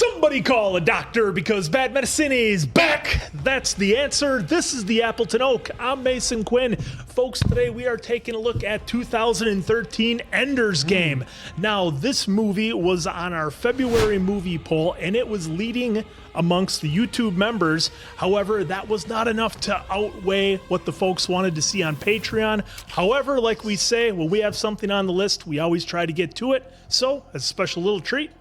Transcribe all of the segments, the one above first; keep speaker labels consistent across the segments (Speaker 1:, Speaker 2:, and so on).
Speaker 1: Somebody call a doctor because bad medicine is back. That's the answer. This is the Appleton Oak. I'm Mason Quinn. Folks, today we are taking a look at 2013 Ender's Game. Now, this movie was on our February movie poll, and it was leading amongst the YouTube members. However, that was not enough to outweigh what the folks wanted to see on Patreon. However, like we say, when we have something on the list, we always try to get to it. So, as a special little treat,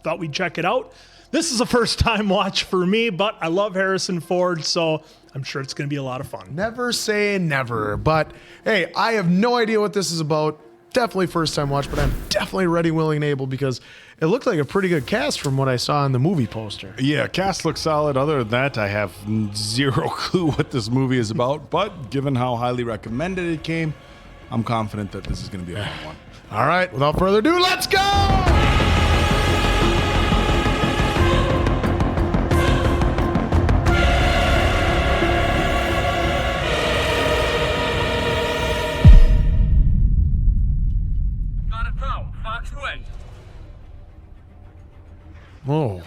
Speaker 1: thought we'd check it out. This is a first time watch for me, but I love Harrison Ford, so I'm sure it's going to be a lot of fun.
Speaker 2: Never say never, but hey, I have no idea what this is about. Definitely first time watch, but I'm definitely ready, willing, and able because it looked like a pretty good cast from what I saw in the movie poster.
Speaker 3: Yeah, cast looks solid. Other than that, I have zero clue what this movie is about, but given how highly recommended it came, I'm confident that this is going to be a fun one.
Speaker 2: All right, without further ado, let's go!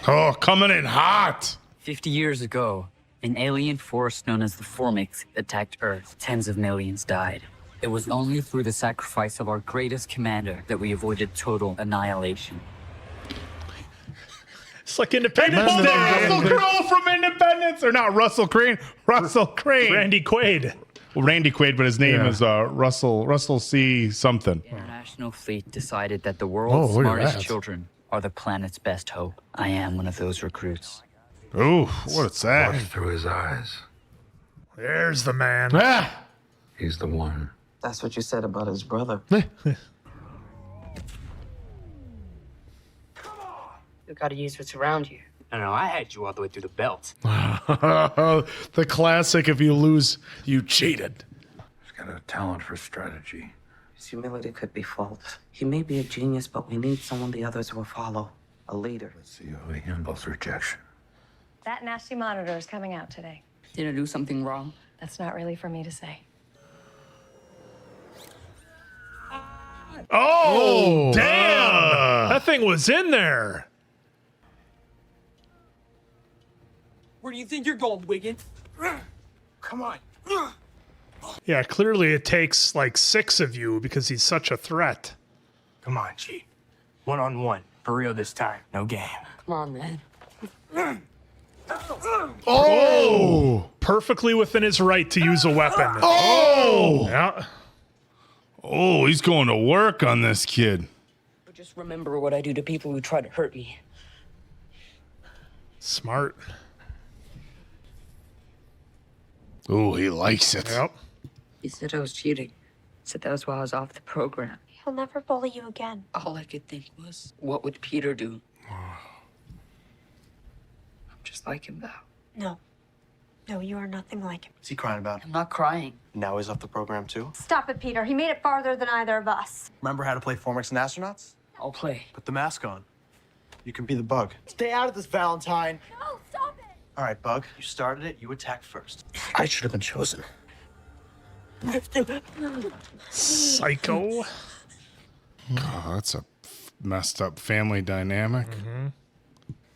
Speaker 3: Oh, coming in hot.
Speaker 4: 50 years ago, an alien force known as the Formics attacked Earth. Tens of millions died. It was only through the sacrifice of our greatest commander that we avoided total annihilation.
Speaker 1: It's like Independence Day.
Speaker 3: Russell Crowe from Independence, or not Russell Crane, Russell Crane.
Speaker 1: Randy Quaid.
Speaker 3: Well, Randy Quaid, but his name is Russell C. something.
Speaker 4: The International Fleet decided that the world's
Speaker 2: look at
Speaker 4: smartest
Speaker 2: that.
Speaker 4: children are the planet's best hope. I am one of those recruits.
Speaker 3: Ooh, what's that?
Speaker 5: Look through his eyes.
Speaker 1: There's the man.
Speaker 2: Ah!
Speaker 5: He's the one.
Speaker 6: That's what you said about his brother.
Speaker 7: You gotta use what's around you.
Speaker 4: No, I had you all the way through the belt.
Speaker 2: The classic, if you lose, you cheated.
Speaker 5: He's got a talent for strategy.
Speaker 6: His humility could be false. He may be a genius, but we need someone the others will follow. A leader.
Speaker 5: Let's see how he handles rejection.
Speaker 8: That nasty monitor is coming out today.
Speaker 4: Did I do something wrong?
Speaker 8: That's not really for me to say.
Speaker 1: Oh, damn. That thing was in there.
Speaker 9: Where do you think you're going, Wiggin? Come on.
Speaker 1: Yeah, clearly it takes like 6 of you because he's such a threat.
Speaker 9: Come on, G. One-on-one. For real this time. No game.
Speaker 7: Come on, man.
Speaker 1: Oh! Perfectly within his right to use a weapon.
Speaker 3: Oh!
Speaker 1: Yeah.
Speaker 3: Oh, he's going to work on this kid.
Speaker 7: Just remember what I do to people who try to hurt me.
Speaker 1: Smart.
Speaker 3: Oh, he likes it.
Speaker 1: Yep.
Speaker 7: He said I was cheating. Said that was while I was off the program.
Speaker 8: He'll never bully you again.
Speaker 7: All I could think was, what would Peter do? I'm just like him now.
Speaker 8: No. No, you are nothing like him.
Speaker 6: What's he crying about?
Speaker 7: I'm not crying.
Speaker 6: Now he's off the program, too?
Speaker 8: Stop it, Peter. He made it farther than either of us.
Speaker 6: Remember how to play Formics and astronauts?
Speaker 7: I'll play.
Speaker 6: Put the mask on. You can be the bug.
Speaker 10: Stay out of this, Valentine.
Speaker 8: No, stop it.
Speaker 6: All right, bug. You started it. You attack first.
Speaker 10: I should have been chosen.
Speaker 1: Psycho.
Speaker 3: Oh, that's a messed up family dynamic.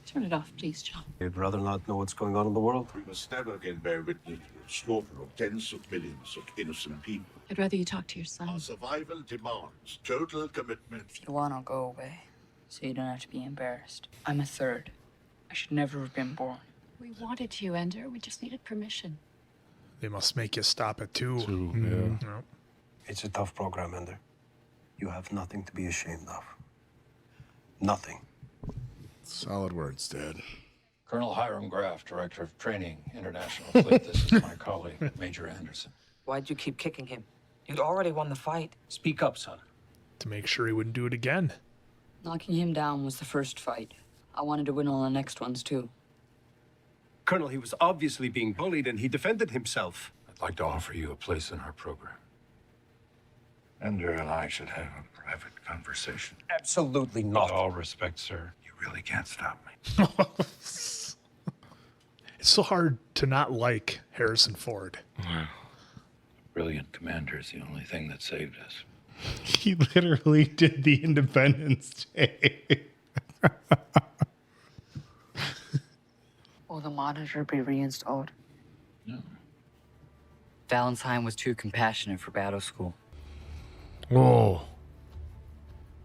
Speaker 7: Turn it off, please, John.
Speaker 6: You'd rather not know what's going on in the world?
Speaker 11: We must never again bear witness to the slaughter of tens of millions of innocent people.
Speaker 7: I'd rather you talk to your son.
Speaker 11: Our survival demands total commitment.
Speaker 7: If you want, I'll go away. So you don't have to be embarrassed. I'm a third. I should never have been born.
Speaker 8: We wanted you, Ender. We just needed permission.
Speaker 1: They must make you stop it too.
Speaker 3: Yeah.
Speaker 1: Yep.
Speaker 6: It's a tough program, Ender. You have nothing to be ashamed of. Nothing.
Speaker 3: Solid words, Dad.
Speaker 5: Colonel Hyrum Graff, Director of Training, International Fleet. This is my colleague, Major Anderson.
Speaker 6: Why'd you keep kicking him? You'd already won the fight.
Speaker 5: Speak up, son.
Speaker 1: To make sure he wouldn't do it again.
Speaker 7: Knocking him down was the first fight. I wanted to win all the next ones, too.
Speaker 10: Colonel, he was obviously being bullied and he defended himself.
Speaker 5: I'd like to offer you a place in our program. Ender and I should have a private conversation.
Speaker 10: Absolutely
Speaker 5: With
Speaker 10: not.
Speaker 5: all respect, sir, you really can't stop me.
Speaker 1: It's so hard to not like Harrison Ford.
Speaker 5: Brilliant commander is the only thing that saved us.
Speaker 3: He literally did the Independence Day.
Speaker 7: Will the monitor be reinstalled?
Speaker 5: No.
Speaker 4: Valentine was too compassionate for battle school.
Speaker 2: Whoa.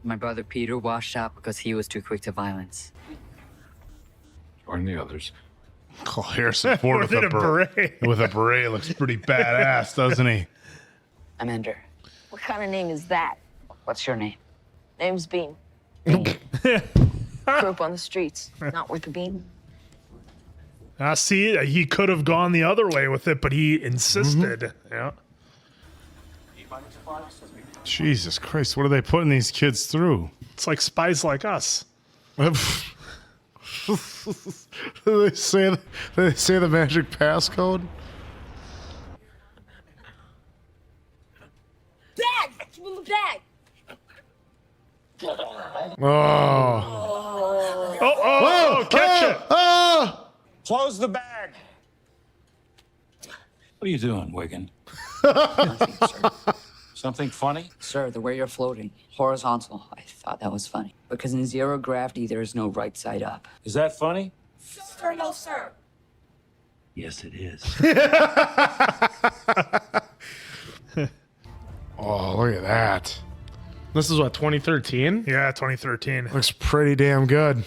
Speaker 4: My brother Peter washed out because he was too quick to violence.
Speaker 5: Join the others.
Speaker 3: Oh, Harrison Ford with
Speaker 1: With
Speaker 3: a
Speaker 1: a beret.
Speaker 3: with a beret looks pretty badass, doesn't he?
Speaker 4: I'm Ender.
Speaker 12: What kind of name is that?
Speaker 4: What's your name?
Speaker 12: Name's Bean. Grew up on the streets. Not worth a bean.
Speaker 1: See, he could have gone the other way with it, but he insisted. Yeah.
Speaker 3: Jesus Christ, what are they putting these kids through?
Speaker 1: It's like Spies Like Us.
Speaker 2: they say the magic passcode.
Speaker 12: Bag! Give him a bag!
Speaker 1: Oh, catch it.
Speaker 5: Close the bag. What are you doing, Wiggin?
Speaker 4: Nothing, sir.
Speaker 5: Something funny?
Speaker 4: Sir, the way you're floating, horizontal, I thought that was funny. Because in zero gravity, there is no right side up.
Speaker 5: Is that funny?
Speaker 12: Sir, no, sir.
Speaker 5: Yes, it is.
Speaker 2: Oh, look at that. This is what, 2013?
Speaker 1: Yeah, 2013.
Speaker 2: Looks pretty damn good.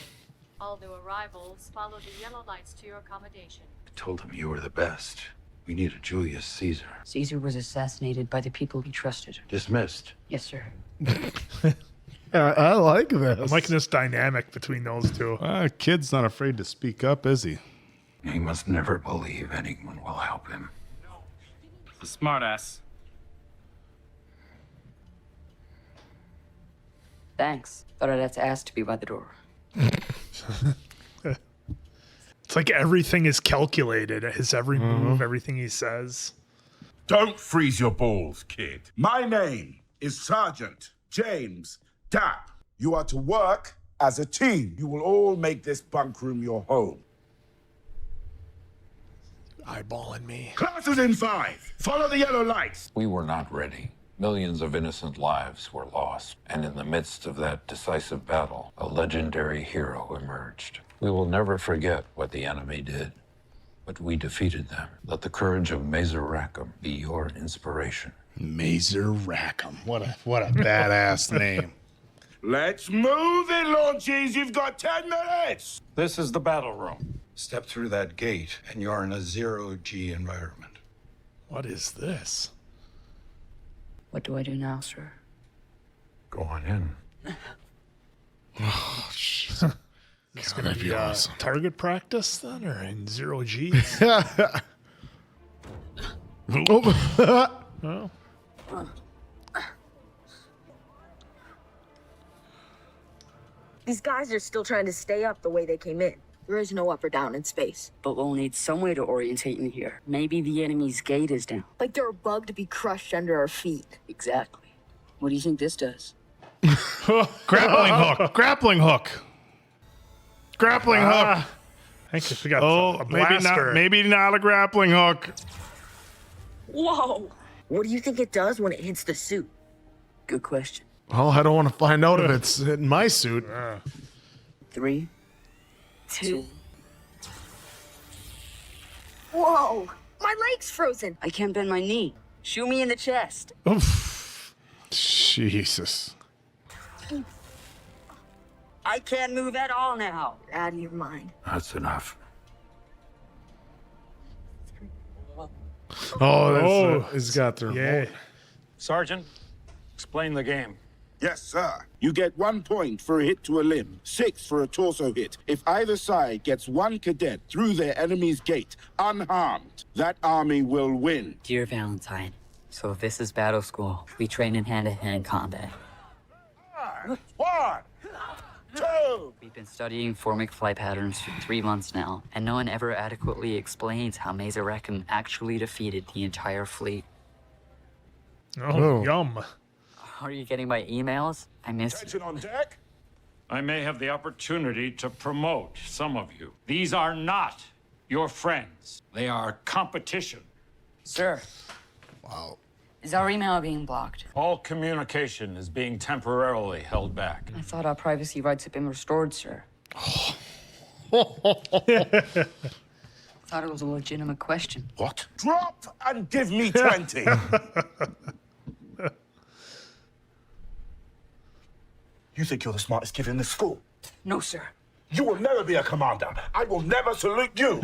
Speaker 8: All new arrivals follow the yellow lights to your accommodation.
Speaker 5: I told him you were the best. We need a Julius Caesar.
Speaker 4: Caesar was assassinated by the people he trusted.
Speaker 5: Dismissed.
Speaker 4: Yes, sir.
Speaker 2: I like this.
Speaker 1: I'm liking this dynamic between those two.
Speaker 3: Kid's not afraid to speak up, is he?
Speaker 5: He must never believe anyone will help him.
Speaker 9: The smartass.
Speaker 4: Thanks. Thought I'd have to ask to be by the door.
Speaker 1: It's like everything is calculated. His every move, everything he says.
Speaker 11: Don't freeze your balls, kid. My name is Sergeant James Dapp. You are to work as a team. You will all make this bunk room your home.
Speaker 1: Eyeballing me.
Speaker 11: Classes in 5. Follow the yellow lights.
Speaker 5: We were not ready. Millions of innocent lives were lost. And in the midst of that decisive battle, a legendary hero emerged. We will never forget what the enemy did, but we defeated them. Let the courage of Mazer Rackham be your inspiration.
Speaker 3: Mazer Rackham. What a badass name.
Speaker 11: Let's move it, launchies. You've got 10 minutes.
Speaker 5: This is the battle room. Step through that gate, and you're in a zero-G environment.
Speaker 1: What is this?
Speaker 4: What do I do now, sir?
Speaker 5: Go on in.
Speaker 2: Oh, shit.
Speaker 1: It's gonna be target practice then, or in zero G's? Oh.
Speaker 12: These guys are still trying to stay up the way they came in. There is no up or down in space.
Speaker 4: But we'll need some way to orientate in here. Maybe the enemy's gate is down.
Speaker 12: Like they're a bug to be crushed under our feet.
Speaker 4: Exactly. What do you think this does?
Speaker 3: Grappling hook. Grappling hook. Grappling hook.
Speaker 1: I think we got a blaster.
Speaker 3: Maybe not a grappling hook.
Speaker 12: Whoa! What do you think it does when it hits the suit?
Speaker 4: Good question.
Speaker 2: Well, I don't want to find out if it's in my suit.
Speaker 4: 3, 2.
Speaker 12: Whoa! My leg's frozen.
Speaker 4: I can't bend my knee. Shoot me in the chest.
Speaker 3: Oof. Jesus.
Speaker 4: I can't move at all now.
Speaker 12: You're out of your mind.
Speaker 5: That's enough.
Speaker 2: Oh, it's got the remote.
Speaker 1: Yeah.
Speaker 5: Sergeant, explain the game.
Speaker 11: Yes, sir. You get 1 point for a hit to a limb, 6 for a torso hit. If either side gets one cadet through their enemy's gate unharmed, that army will win.
Speaker 4: Dear Valentine, so if this is battle school, we train in hand-to-hand combat.
Speaker 11: 1, 2.
Speaker 4: We've been studying Formic flight patterns for 3 months now, and no one ever adequately explains how Mazer Rackham actually defeated the entire fleet.
Speaker 1: Oh, yum.
Speaker 4: Are you getting my emails? I missed you.
Speaker 11: Attention on deck.
Speaker 13: I may have the opportunity to promote some of you. These are not your friends. They are competition.
Speaker 4: Sir.
Speaker 2: Wow.
Speaker 4: Is our email being blocked?
Speaker 13: All communication is being temporarily held back.
Speaker 4: I thought our privacy rights had been restored, sir.
Speaker 7: Thought it was a legitimate question.
Speaker 11: What? Drop and give me 20. You think you're the smartest kid in the school?
Speaker 7: No, sir.
Speaker 11: You will never be a commander. I will never salute you.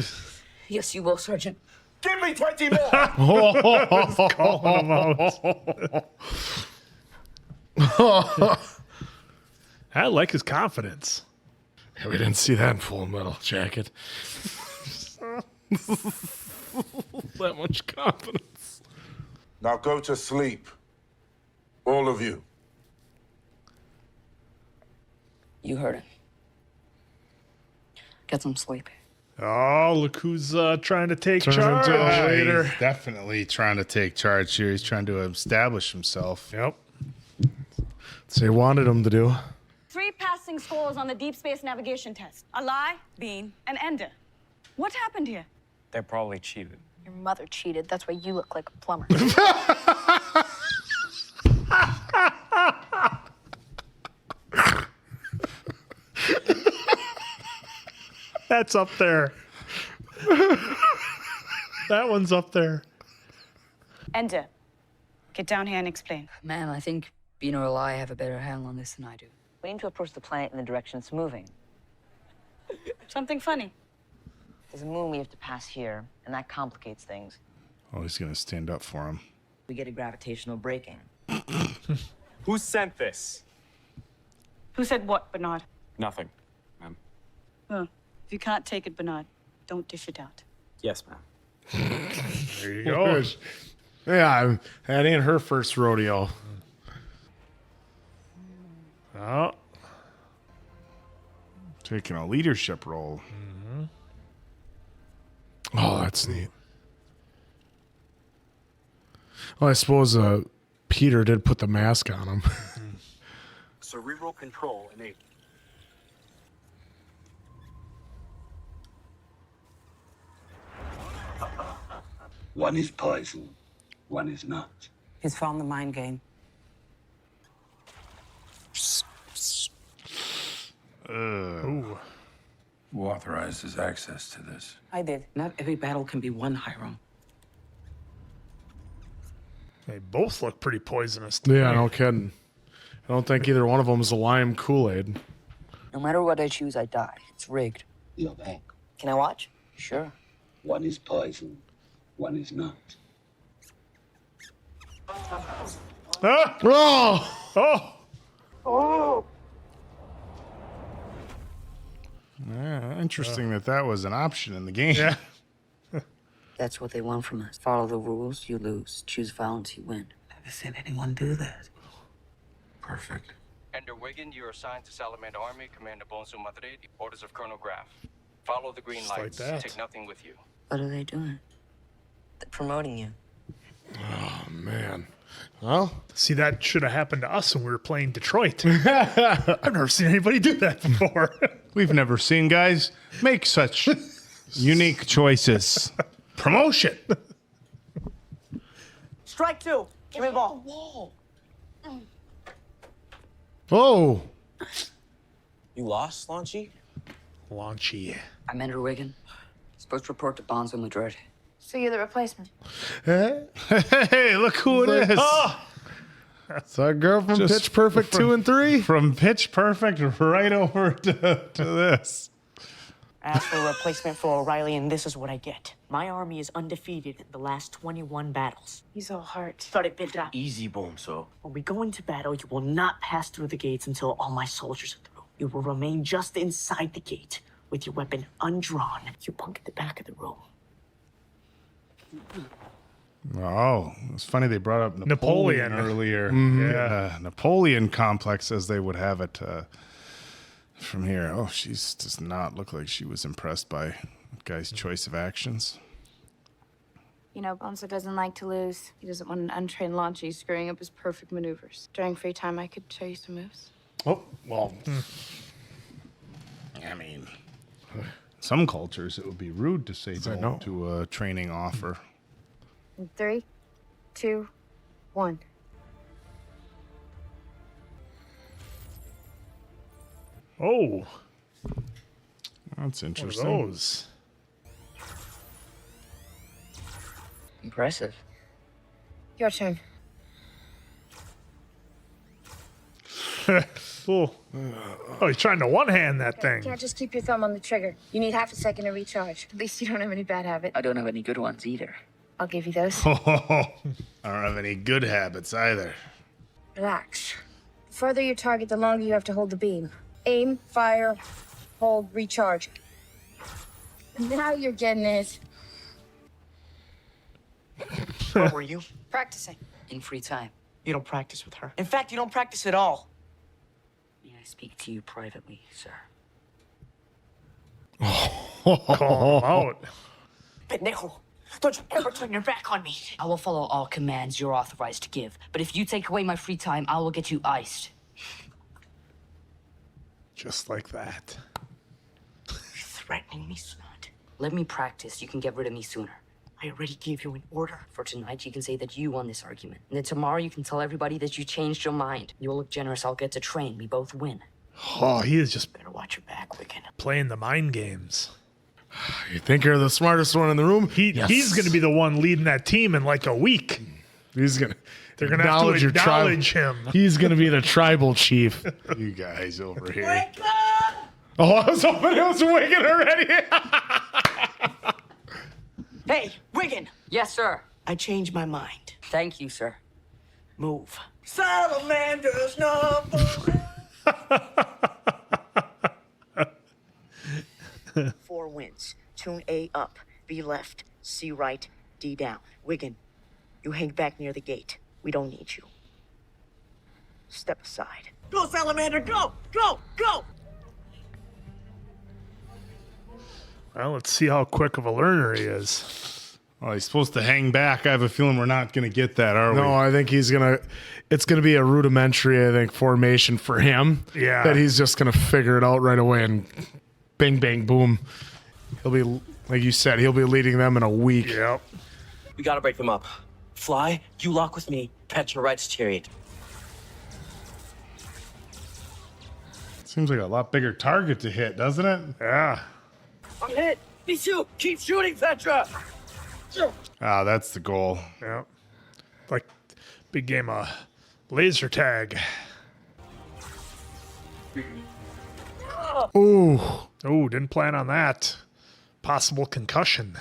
Speaker 7: Yes, you will, Sergeant.
Speaker 11: Give me 20 more.
Speaker 1: Calling him out. I like his confidence.
Speaker 2: Yeah, we didn't see that in Full Metal Jacket. That much confidence.
Speaker 11: Now go to sleep. All of you.
Speaker 7: You heard him. Get some sleep.
Speaker 1: Oh, look who's trying to take
Speaker 2: Turn
Speaker 1: charge.
Speaker 2: into a later.
Speaker 3: He's definitely trying to take charge here. He's trying to establish himself.
Speaker 1: Yep.
Speaker 2: So he wanted him to do.
Speaker 14: 3 passing scores on the deep space navigation test. A lie, Bean, and Ender. What happened here?
Speaker 15: They're probably cheated.
Speaker 16: Your mother cheated. That's why you look like a plumber.
Speaker 1: That's up there. That one's up there.
Speaker 14: Ender, get down here and explain.
Speaker 7: Ma'am, I think Bean or Lie have a better handle on this than I do.
Speaker 12: We need to approach the planet in the direction it's moving.
Speaker 14: Something funny.
Speaker 12: There's a moon we have to pass here, and that complicates things.
Speaker 3: Oh, he's going to stand up for him.
Speaker 12: We get a gravitational braking.
Speaker 15: Who sent this?
Speaker 14: Who said what, Bernard?
Speaker 15: Nothing, ma'am.
Speaker 14: Oh, if you can't take it, Bernard, don't dish it out.
Speaker 15: Yes, ma'am.
Speaker 1: There you go.
Speaker 2: Yeah, that ain't her first rodeo.
Speaker 1: Oh.
Speaker 3: Taking a leadership role.
Speaker 2: Oh, that's neat. Well, I suppose Peter did put the mask on him.
Speaker 10: Cerebral control enabled.
Speaker 17: One is poison, one is not.
Speaker 7: He's found the mind game.
Speaker 1: Ooh.
Speaker 5: Who authorized his access to this?
Speaker 7: I did. Not every battle can be won, Hyrum.
Speaker 1: They both look pretty poisonous.
Speaker 2: Yeah, no kidding. I don't think either one of them is a lime Kool-Aid.
Speaker 7: No matter what I choose, I die. It's rigged.
Speaker 17: You're back.
Speaker 7: Can I watch? Sure.
Speaker 17: One is poison, one is not.
Speaker 1: Ah!
Speaker 2: Oh!
Speaker 1: Oh!
Speaker 14: Oh!
Speaker 3: Yeah, interesting that was an option in the game.
Speaker 1: Yeah.
Speaker 7: That's what they want from us. Follow the rules, you lose. Choose violence, you win. Never seen anyone do that.
Speaker 5: Perfect.
Speaker 15: Ender Wiggin, you are assigned to Salamander Army, Commander Bonsu Madrid, orders of Colonel Graff. Follow the green
Speaker 1: Just like
Speaker 15: lights.
Speaker 1: that.
Speaker 15: Take nothing with you.
Speaker 7: What are they doing?
Speaker 12: They're promoting you.
Speaker 2: Oh, man. Well,
Speaker 1: See, that should have happened to us when we were playing Detroit. I've never seen anybody do that before.
Speaker 3: We've never seen guys make such unique choices. Promotion.
Speaker 9: Strike 2. Give me the ball.
Speaker 2: oh,
Speaker 9: You lost, Launchy?
Speaker 1: Launchy.
Speaker 7: I'm Ender Wiggin. Supposed to report to Bonzo Madrid.
Speaker 16: So you're the replacement.
Speaker 3: Hey, look who it is.
Speaker 1: Oh!
Speaker 2: it's our girl from
Speaker 3: Just
Speaker 2: Pitch Perfect 2 and 3.
Speaker 3: From Pitch Perfect right over to this.
Speaker 9: As for a replacement for O'Reilly, and this is what I get. My army is undefeated in the last 21 battles.
Speaker 16: He's all heart.
Speaker 9: Sorry, Pedra.
Speaker 10: Easy, Bonso.
Speaker 9: When we go into battle, you will not pass through the gates until all my soldiers are through. You will remain just inside the gate with your weapon undrawn. You bunk at the back of the room.
Speaker 3: Oh, it's funny they brought up
Speaker 1: Napoleon.
Speaker 3: earlier.
Speaker 1: Yeah.
Speaker 3: Napoleon complex, as they would have it from here. Oh, she does not look like she was impressed by that guy's choice of actions.
Speaker 16: You know, Bonzo doesn't like to lose. He doesn't want an untrained Launchy screwing up his perfect maneuvers. During free time, I could show you some moves.
Speaker 2: Oh, well.
Speaker 3: I mean, some cultures it would be rude to say
Speaker 2: I
Speaker 3: no
Speaker 2: know.
Speaker 3: to a training offer.
Speaker 16: 3, 2, 1.
Speaker 1: Oh,
Speaker 3: That's
Speaker 1: one of
Speaker 3: interesting.
Speaker 1: those.
Speaker 7: Impressive.
Speaker 12: Your turn.
Speaker 1: Oh, he's trying to one-hand that
Speaker 12: You
Speaker 1: thing.
Speaker 12: can't just keep your thumb on the trigger. You need half a second to recharge. At least you don't have any bad habits.
Speaker 7: I don't have any good ones either.
Speaker 12: I'll give you those.
Speaker 3: I don't have any good habits either.
Speaker 12: Relax. The further you target, the longer you have to hold the beam. Aim, fire, hold, recharge. Now you're getting it.
Speaker 9: Where were you?
Speaker 7: Practicing. In free time.
Speaker 9: You don't practice with her. In fact, you don't practice at all.
Speaker 7: May I speak to you privately, sir?
Speaker 1: Call him out.
Speaker 9: Pendejo, don't you ever turn your back on me.
Speaker 7: I will follow all commands you're authorized to give, but if you take away my free time, I will get you iced.
Speaker 1: Just like that.
Speaker 9: You're threatening me, son.
Speaker 7: Let me practice. You can get rid of me sooner.
Speaker 9: I already gave you an order.
Speaker 7: For tonight, you can say that you won this argument. And then tomorrow, you can tell everybody that you changed your mind. You'll look generous. I'll get to train. We both win.
Speaker 1: Oh, he is just
Speaker 9: Better watch your back, Wiggin.
Speaker 1: playing the mind games.
Speaker 2: You think you're the smartest one in the room?
Speaker 1: He's going to be the one leading that team in like a week.
Speaker 2: He's gonna.
Speaker 1: They're going to have to
Speaker 2: your
Speaker 1: acknowledge him.
Speaker 2: He's gonna be the tribal chief.
Speaker 3: You guys over here.
Speaker 9: Wake up!
Speaker 2: Oh, I was hoping it was Wiggin already.
Speaker 9: Hey, Wiggin!
Speaker 7: Yes, sir.
Speaker 9: I changed my mind.
Speaker 7: Thank you, sir.
Speaker 9: Move. Salamander's number. 4 wins. Tune A up. B left. C right. D down. Wiggin, you hang back near the gate. We don't need you. Step aside. Go, Salamander, go! Go! Go!
Speaker 1: Well, let's see how quick of a learner he is.
Speaker 3: Oh, he's supposed to hang back. I have a feeling we're not going to get that, are we?
Speaker 2: No, I think he's gonna. It's gonna be a rudimentary, I think, formation for him.
Speaker 1: Yeah.
Speaker 2: That he's just gonna figure it out right away and bing, bang, boom. He'll be, like you said, he'll be leading them in a week.
Speaker 1: Yep.
Speaker 18: We gotta break them up. Fly, you lock with me. Petra rides chariot.
Speaker 3: Seems like a lot bigger target to hit, doesn't it?
Speaker 1: Yeah.
Speaker 18: I'm hit. Me too. Keep shooting, Petra.
Speaker 3: Ah, that's the goal.
Speaker 1: Yep. Like big game of laser tag.
Speaker 2: Ooh.
Speaker 1: Oh, didn't plan on that. Possible concussion.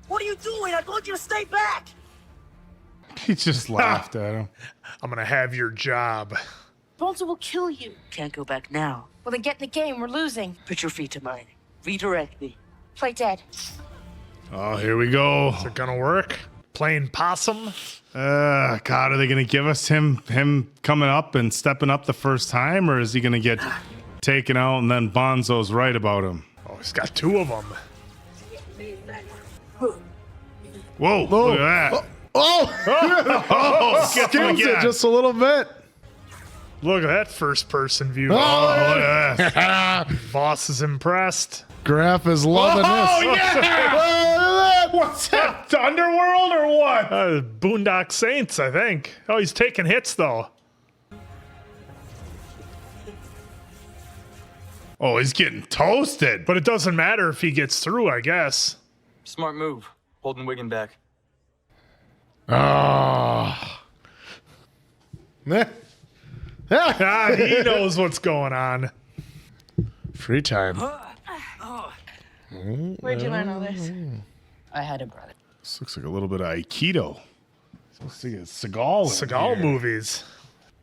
Speaker 9: What are you doing? I told you to stay back!
Speaker 3: He just laughed at him.
Speaker 1: I'm going to have your job.
Speaker 9: Bonzo will kill you.
Speaker 7: Can't go back now.
Speaker 12: Well, then get in the game. We're losing.
Speaker 9: Put your feet to mine. Redirect me.
Speaker 12: Play dead.
Speaker 3: Oh, here we go.
Speaker 1: Is it going to work? Playing possum?
Speaker 3: God, are they going to give us him coming up and stepping up the first time, or is he going to get taken out and then Bonzo's right about him?
Speaker 1: Oh, he's got 2 of them.
Speaker 3: Whoa, look at that.
Speaker 2: Oh,
Speaker 3: gets him
Speaker 2: skims it
Speaker 3: again.
Speaker 2: just a little bit.
Speaker 1: Look at that first-person view.
Speaker 2: Oh,
Speaker 1: look at that. Boss is impressed.
Speaker 2: Graff is loving
Speaker 3: Oh,
Speaker 2: this.
Speaker 3: yeah! What's that? Underworld or what?
Speaker 1: Boondock Saints, I think. Oh, he's taking hits, though.
Speaker 3: Oh, he's getting toasted.
Speaker 1: But it doesn't matter if he gets through, I guess.
Speaker 15: Smart move. Holding Wiggin back.
Speaker 2: Oh.
Speaker 1: He knows what's going on.
Speaker 2: Free time.
Speaker 12: Where'd you learn all this?
Speaker 7: I had a brother.
Speaker 3: This looks like a little bit of Aikido. Supposed to get Seagal. in
Speaker 1: Seagal
Speaker 3: here.
Speaker 1: movies.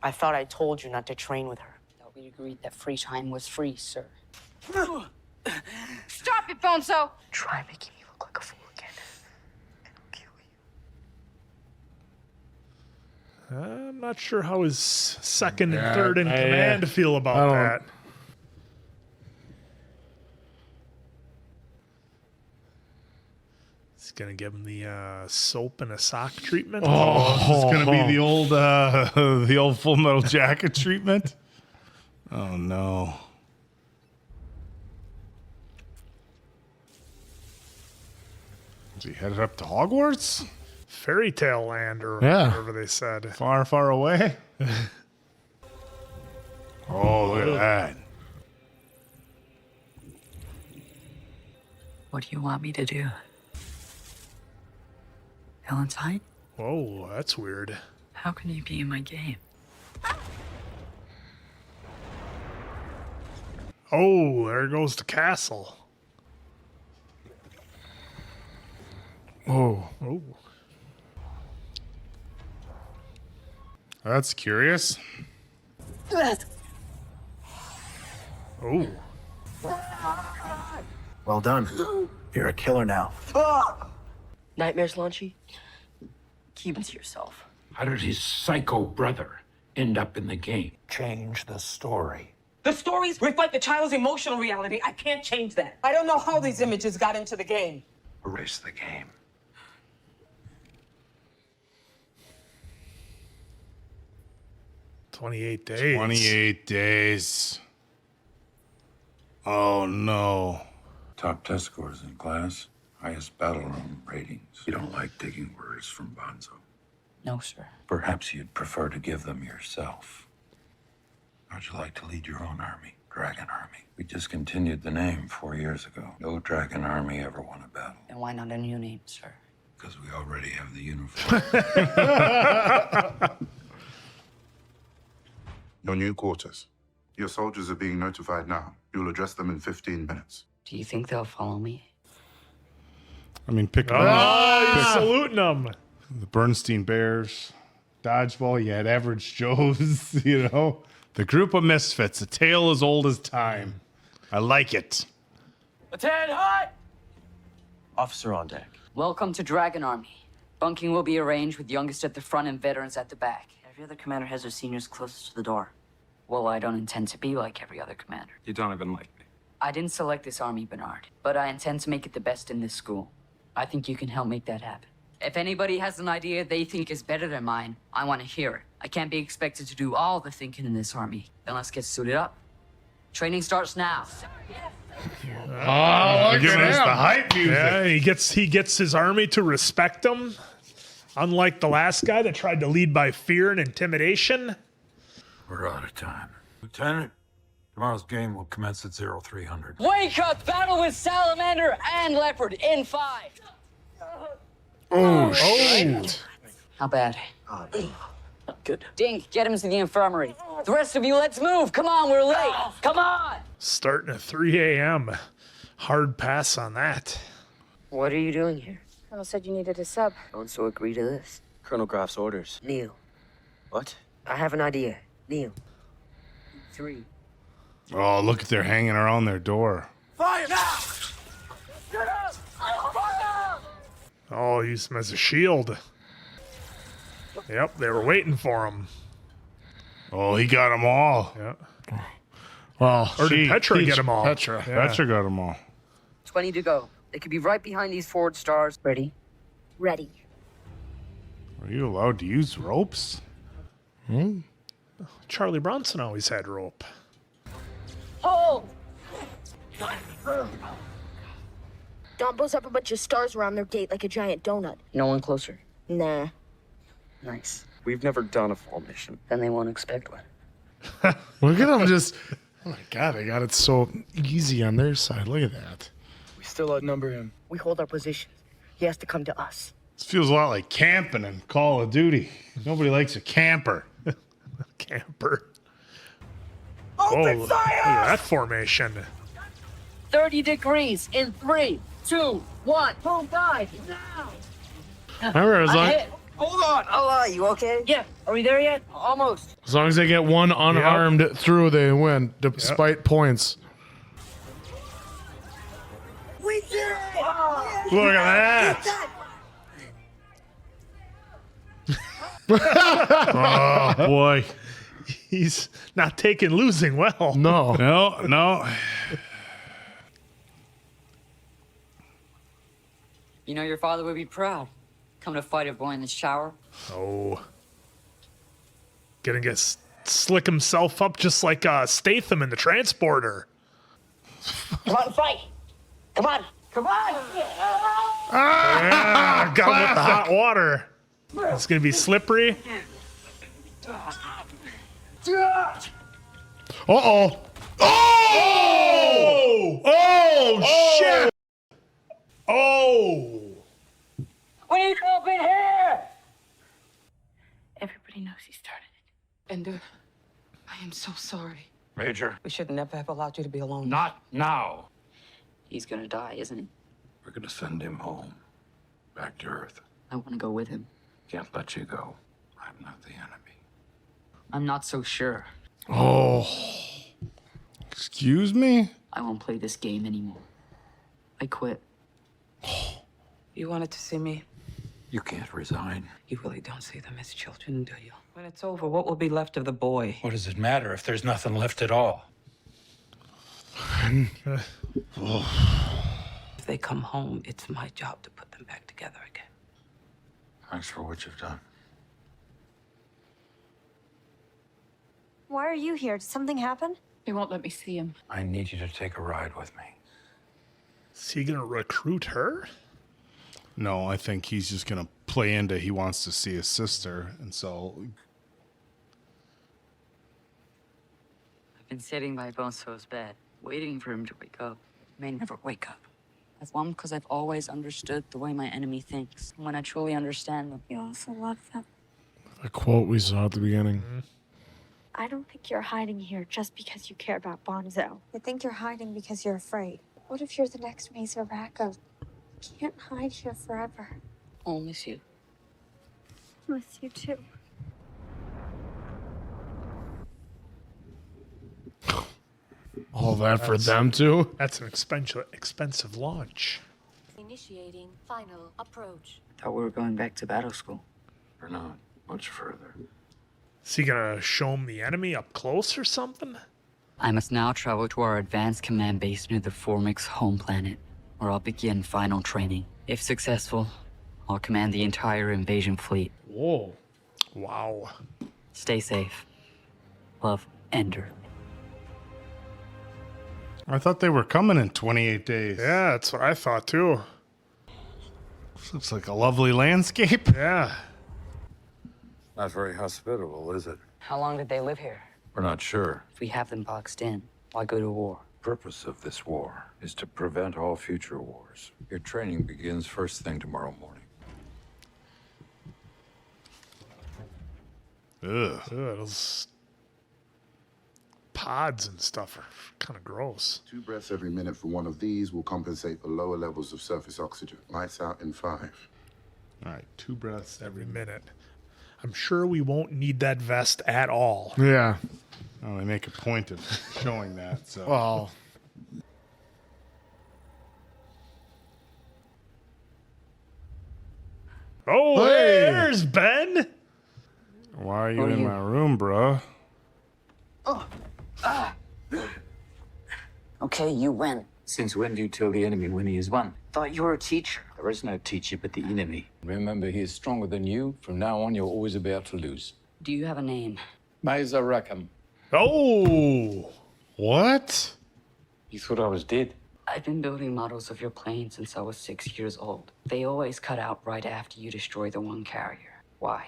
Speaker 9: I thought I told you not to train with her.
Speaker 7: Thought we agreed that free time was free, sir.
Speaker 12: Stop it, Bonzo!
Speaker 9: Try making me look like a fool again.
Speaker 1: I'm not sure how his second and third in command feel about that. He's gonna give him the soap and a sock treatment.
Speaker 3: Oh, this is gonna be the old Full Metal Jacket treatment. Oh no. Is he headed up to Hogwarts?
Speaker 1: Fairy Tale Land, or
Speaker 2: Yeah.
Speaker 1: whatever they said.
Speaker 3: Far, far away. Oh, look at that.
Speaker 4: What do you want me to do? Valentine?
Speaker 1: Whoa, that's weird.
Speaker 4: How can you be in my game?
Speaker 1: Oh, there goes the castle.
Speaker 2: Oh.
Speaker 1: Oh.
Speaker 3: That's curious.
Speaker 1: Oh.
Speaker 6: Well done. You're a killer now.
Speaker 18: Nightmares, Launchy? Keep it to yourself.
Speaker 13: How did his psycho brother end up in the game?
Speaker 6: Change the story.
Speaker 19: The stories reflect the child's emotional reality. I can't change that. I don't know how these images got into the game.
Speaker 6: Erase the game.
Speaker 1: "28 days."
Speaker 3: 28 days. Oh, no.
Speaker 5: Top test scores in class, highest battle room ratings. You don't like taking orders from Bonzo.
Speaker 4: No, sir.
Speaker 5: Perhaps you'd prefer to give them yourself. How'd you like to lead your own army? Dragon Army. We discontinued the name 4 years ago. No Dragon Army ever won a battle.
Speaker 4: And why not a new name, sir?
Speaker 5: Because we already have the uniform.
Speaker 11: Your new quarters. Your soldiers are being notified now. You'll address them in 15 minutes.
Speaker 4: Do you think they'll follow me?
Speaker 3: I mean, pick
Speaker 1: Oh, he's saluting them.
Speaker 3: the Bernstein Bears, dodgeball. You had Average Joes, you know. The group of misfits, a tale as old as time. I like it.
Speaker 18: Attain high! Officer on deck.
Speaker 4: Welcome to Dragon Army. Bunking will be arranged with youngest at the front and veterans at the back.
Speaker 18: Every other commander has their seniors closest to the door.
Speaker 4: Well, I don't intend to be like every other commander.
Speaker 13: You don't even like me.
Speaker 4: I didn't select this army, Bernard, but I intend to make it the best in this school. I think you can help make that happen. If anybody has an idea they think is better than mine, I want to hear it. I can't be expected to do all the thinking in this army. Then let's get suited up. Training starts now.
Speaker 3: Oh, look at us, the hype music.
Speaker 1: Yeah, he gets his army to respect him. Unlike the last guy that tried to lead by fear and intimidation.
Speaker 13: We're out of time. Lieutenant, tomorrow's game will commence at 0300.
Speaker 4: Wake up! Battle with Salamander and Leopard in 5.
Speaker 2: Oh, shit.
Speaker 4: How bad? Good. Dink, get him to the infirmary. The rest of you, let's move. Come on, we're late. Come on!
Speaker 1: Starting at 3 a.m. Hard pass on that.
Speaker 7: What are you doing here?
Speaker 16: Colonel said you needed a sub.
Speaker 7: Don't so agree to this.
Speaker 18: Colonel Graff's orders.
Speaker 7: Kneel.
Speaker 18: What?
Speaker 7: I have an idea. Kneel. 3.
Speaker 3: Oh, look at they're hanging around their door.
Speaker 19: Fire now! Get up! Fire!
Speaker 1: Oh, use him as a shield. Yep, they were waiting for him.
Speaker 3: Oh, he got them all.
Speaker 1: Yeah.
Speaker 3: Well,
Speaker 1: Or did Petra get them all?
Speaker 3: Petra.
Speaker 1: Yeah.
Speaker 3: Petra got them all.
Speaker 4: 20 to go. They could be right behind these forward stars.
Speaker 7: Ready?
Speaker 12: Ready.
Speaker 3: Are you allowed to use ropes?
Speaker 1: Charlie Bronson always had rope.
Speaker 12: Hold! Don blows up a bunch of stars around their gate like a giant donut.
Speaker 4: No one closer.
Speaker 12: Nah.
Speaker 4: Nice.
Speaker 18: We've never done a formation.
Speaker 4: Then they won't expect one.
Speaker 2: Look at them just. Oh my God, they got it so easy on their side. Look at that.
Speaker 18: We still outnumber him.
Speaker 9: We hold our position. He has to come to us.
Speaker 3: This feels a lot like camping in Call of Duty. Nobody likes a camper.
Speaker 1: Camper.
Speaker 19: Open
Speaker 1: Look
Speaker 19: fire!
Speaker 1: at that formation.
Speaker 4: 30 degrees in 3, 2, 1. Boom, dive. Now.
Speaker 2: Remember,
Speaker 19: Hold on!
Speaker 7: Allah, you okay?
Speaker 4: Yeah. Are we there yet? Almost.
Speaker 2: as long as they get one unarmed through, they win, despite points.
Speaker 19: We did it!
Speaker 1: Look at that.
Speaker 3: Oh, boy.
Speaker 1: He's not taking losing well.
Speaker 2: No.
Speaker 3: No.
Speaker 4: You know your father would be proud. Come to fight a boy in the shower.
Speaker 1: Oh. Gonna get slick himself up just like Statham in the Transporter.
Speaker 19: Come on, fight! Come on! Come on!
Speaker 1: Ah, got him with the hot water. It's gonna be slippery.
Speaker 2: Uh-oh.
Speaker 1: Oh! Oh, shit!
Speaker 19: Ender, I am so sorry.
Speaker 13: Major.
Speaker 19: We should never have allowed you to be alone.
Speaker 13: Not now.
Speaker 4: He's gonna die, isn't he?
Speaker 5: We're gonna send him home. Back to Earth.
Speaker 4: I want to go with him.
Speaker 5: Can't let you go. I'm not the enemy.
Speaker 4: I'm not so sure.
Speaker 3: Oh. Excuse me?
Speaker 4: I won't play this game anymore. I quit.
Speaker 19: You wanted to see me?
Speaker 5: You can't resign.
Speaker 19: You really don't see them as children, do you? When it's over, what will be left of the boy?
Speaker 13: What does it matter if there's nothing left at all?
Speaker 19: If they come home, it's my job to put them back together again.
Speaker 5: Thanks for what you've done.
Speaker 12: Why are you here? Did something happen?
Speaker 14: They won't let me see him.
Speaker 5: I need you to take a ride with me.
Speaker 1: Is he gonna recruit her?
Speaker 3: No, I think he's just going to play into he wants to see his sister. And so
Speaker 4: I've been sitting by Bonso's bed, waiting for him to wake up. He may never wake up. That's one, because I've always understood the way my enemy thinks. And when I truly understand them,
Speaker 12: You also love them.
Speaker 2: A quote we saw at the beginning.
Speaker 12: I don't think you're hiding here just because you care about Bonzo. I think you're hiding because you're afraid. What if you're the next Mazer Rackham? You can't hide here forever.
Speaker 4: I'll miss you.
Speaker 12: Miss you too.
Speaker 2: All that for them too?
Speaker 1: That's an expensive launch.
Speaker 8: Initiating final approach.
Speaker 4: Thought we were going back to battle school.
Speaker 5: We're not much further.
Speaker 1: Is he gonna show him the enemy up close or something?
Speaker 4: I must now travel to our advanced command base near the Formics home planet, where I'll begin final training. If successful, I'll command the entire invasion fleet.
Speaker 1: Whoa. Wow.
Speaker 4: Stay safe. Love, Ender.
Speaker 3: I thought they were coming in 28 days.
Speaker 1: Yeah, that's what I thought too.
Speaker 3: This looks like a lovely landscape.
Speaker 1: Yeah.
Speaker 5: Not very hospitable, is it?
Speaker 4: How long did they live here?
Speaker 5: We're not sure.
Speaker 4: If we have them boxed in, why go to war?
Speaker 5: The purpose of this war is to prevent all future wars. Your training begins first thing tomorrow morning.
Speaker 3: Ugh.
Speaker 1: Those pods and stuff are kind of gross.
Speaker 20: 2 breaths every minute for one of these will compensate for lower levels of surface oxygen. Lights out in 5.
Speaker 3: All right, 2 breaths
Speaker 1: Every minute. I'm sure we won't need that vest at all.
Speaker 2: Yeah.
Speaker 3: Well, they make a point of showing that. So.
Speaker 2: Well.
Speaker 1: Oh,
Speaker 2: Hey!
Speaker 1: there's Ben.
Speaker 3: Why are you in my room, bruh?
Speaker 4: Okay, you win.
Speaker 21: Since when do you tell the enemy when he has won?
Speaker 4: Thought you were a teacher.
Speaker 21: There is no teacher but the enemy.
Speaker 5: Remember, he is stronger than you. From now on, you're always about to lose.
Speaker 4: Do you have a name?
Speaker 21: Mazer Rackham.
Speaker 1: Oh.
Speaker 3: What?
Speaker 21: You thought I was dead?
Speaker 4: I've been building models of your plane since I was 6 years old. They always cut out right after you destroy the one carrier. Why?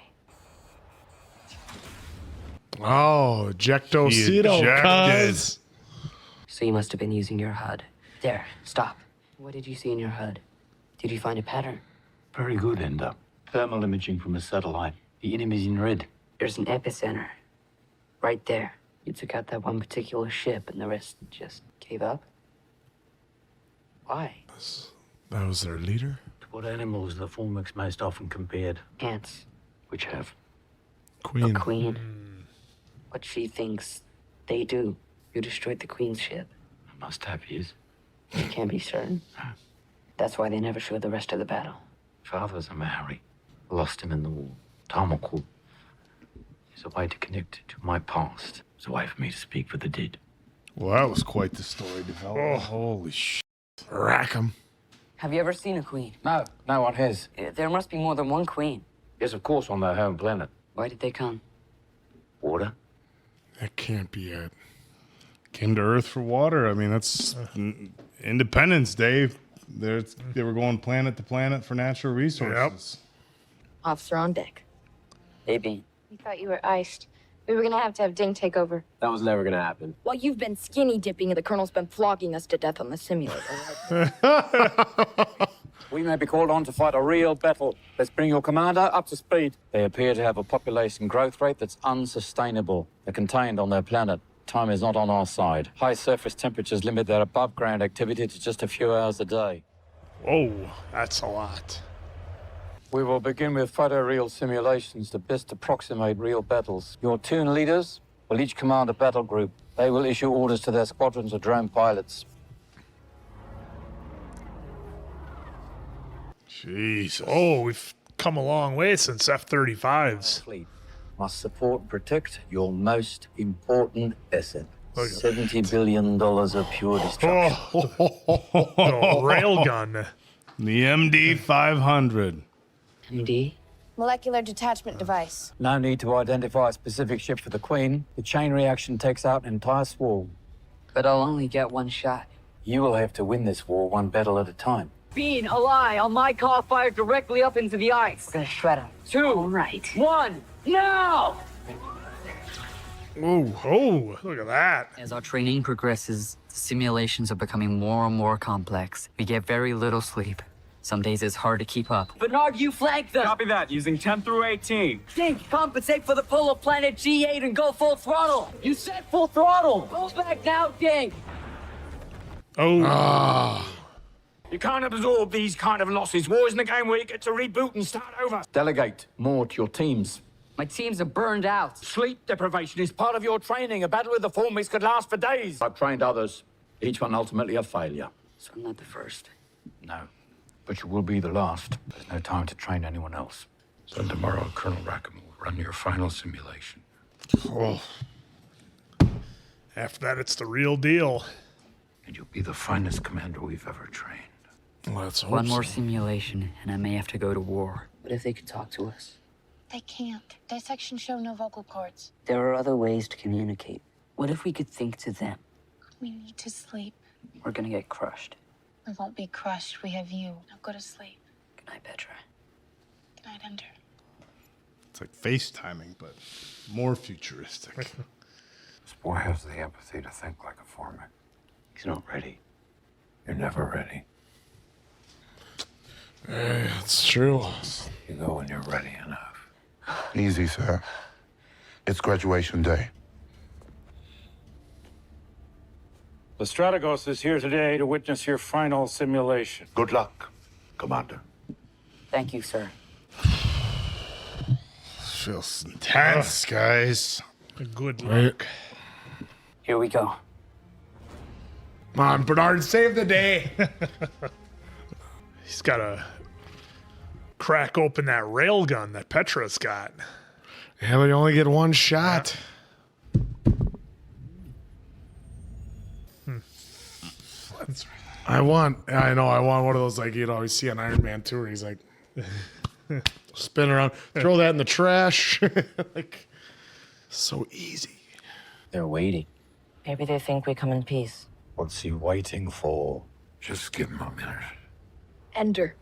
Speaker 2: Oh, ejectocito, cuz.
Speaker 4: So you must have been using your HUD. There, stop. What did you see in your HUD? Did you find a pattern?
Speaker 21: Very good, Ender. Thermal imaging from a satellite. The enemy's in red.
Speaker 4: There's an epicenter. Right there. You took out that one particular ship and the rest just gave up? Why?
Speaker 2: That was their leader?
Speaker 21: To what animals are the Formics most often compared?
Speaker 4: Ants.
Speaker 21: Which have?
Speaker 2: Queen.
Speaker 4: A queen. What she thinks they do. You destroyed the queen's ship.
Speaker 21: I must have, yes.
Speaker 4: You can't be certain. That's why they never showed the rest of the battle.
Speaker 21: Father's a Maori. Lost him in the war. Tamako is a way to connect to my past. It's a way for me to speak for the dead.
Speaker 3: Well, that was quite the story development. Oh, holy shit.
Speaker 2: Rackham.
Speaker 4: Have you ever seen a queen?
Speaker 21: No, no one has.
Speaker 4: There must be more than one queen.
Speaker 21: Yes, of course, on their home planet.
Speaker 4: Why did they come?
Speaker 21: Water.
Speaker 2: That can't be it.
Speaker 3: Came to Earth for water. I mean, that's Independence Day. They were going planet to planet for natural resources.
Speaker 12: Officer on deck.
Speaker 4: Hey, Bean.
Speaker 12: We thought you were iced. We were gonna have to have Ding take over.
Speaker 18: That was never gonna happen.
Speaker 17: Well, you've been skinny dipping and the Colonel's been flogging us to death on the simulator.
Speaker 13: We may be called on to fight a real battle. Let's bring your commander up to speed. They appear to have a population growth rate that's unsustainable. They're contained on their planet. Time is not on our side. High surface temperatures limit their above-ground activity to just a few hours a day.
Speaker 1: Whoa, that's a lot.
Speaker 13: We will begin with photoreal simulations to best approximate real battles. Your toon leaders will each command a battle group. They will issue orders to their squadrons of drone pilots.
Speaker 1: Jesus. Oh, we've come a long way since F-35s.
Speaker 13: Fleet must support and protect your most important asset. $70 billion of pure destruction.
Speaker 1: Oh, railgun.
Speaker 3: The MD-500.
Speaker 17: MD?
Speaker 16: Molecular detachment device.
Speaker 13: No need to identify a specific ship for the Queen. The chain reaction takes out an entire swarm.
Speaker 4: But I'll only get one shot.
Speaker 13: You will have to win this war one battle at a time.
Speaker 4: Bean, a lie. On my car, fired directly up into the ice.
Speaker 7: We're gonna shred him.
Speaker 4: 2,
Speaker 7: All right.
Speaker 4: 1, now!
Speaker 1: Oh, look at that.
Speaker 4: As our training progresses, the simulations are becoming more and more complex. We get very little sleep. Some days it's hard to keep up. Bernard, you flank them!
Speaker 15: Copy that, using 10 through 18.
Speaker 4: Dink, compensate for the pull of planet G8 and go full throttle! You said full throttle! Go back now, Dink!
Speaker 1: Oh.
Speaker 13: You can't absorb these kind of losses. War isn't a game where you get to reboot and start over. Delegate more to your teams.
Speaker 4: My teams are burned out.
Speaker 13: Sleep deprivation is part of your training. A battle with the Formics could last for days. I've trained others, each one ultimately a failure.
Speaker 4: So I'm not the first.
Speaker 13: No, but you will be the last. There's no time to train anyone else. So tomorrow, Colonel Rackham will run your final simulation.
Speaker 1: Oh. After that, it's the real deal.
Speaker 13: And you'll be the finest commander we've ever trained.
Speaker 1: Let's hope
Speaker 4: One more
Speaker 1: so.
Speaker 4: simulation, and I may have to go to war. What if they could talk to us?
Speaker 16: They can't. Dissections show no vocal cords.
Speaker 4: There are other ways to communicate. What if we could think to them?
Speaker 16: We need to sleep.
Speaker 4: We're gonna get crushed.
Speaker 16: We won't be crushed. We have you. Now go to sleep.
Speaker 4: Good night, Petra.
Speaker 16: Good night, Ender.
Speaker 3: It's like FaceTiming, but more futuristic.
Speaker 5: This boy has the empathy to think like a Formic. He's not ready. You're never ready.
Speaker 2: It's true.
Speaker 5: You go when you're ready enough.
Speaker 20: Easy, sir. It's graduation day.
Speaker 13: The Strategos is here today to witness your final simulation.
Speaker 20: Good luck, Commander.
Speaker 4: Thank you, sir.
Speaker 3: Feels intense, guys.
Speaker 1: Good luck.
Speaker 4: Here we go.
Speaker 2: Come on, Bernard, save the day.
Speaker 1: He's got to crack open that railgun that Petra's got.
Speaker 2: Yeah, but you only get one shot. I want one of those, like, you see on Iron Man 2 where he's like, spin around, throw that in the trash. Like, so easy.
Speaker 13: They're waiting.
Speaker 7: Maybe they think we come in peace.
Speaker 13: What's he waiting for?
Speaker 5: Just give him a minute.
Speaker 17: Ender,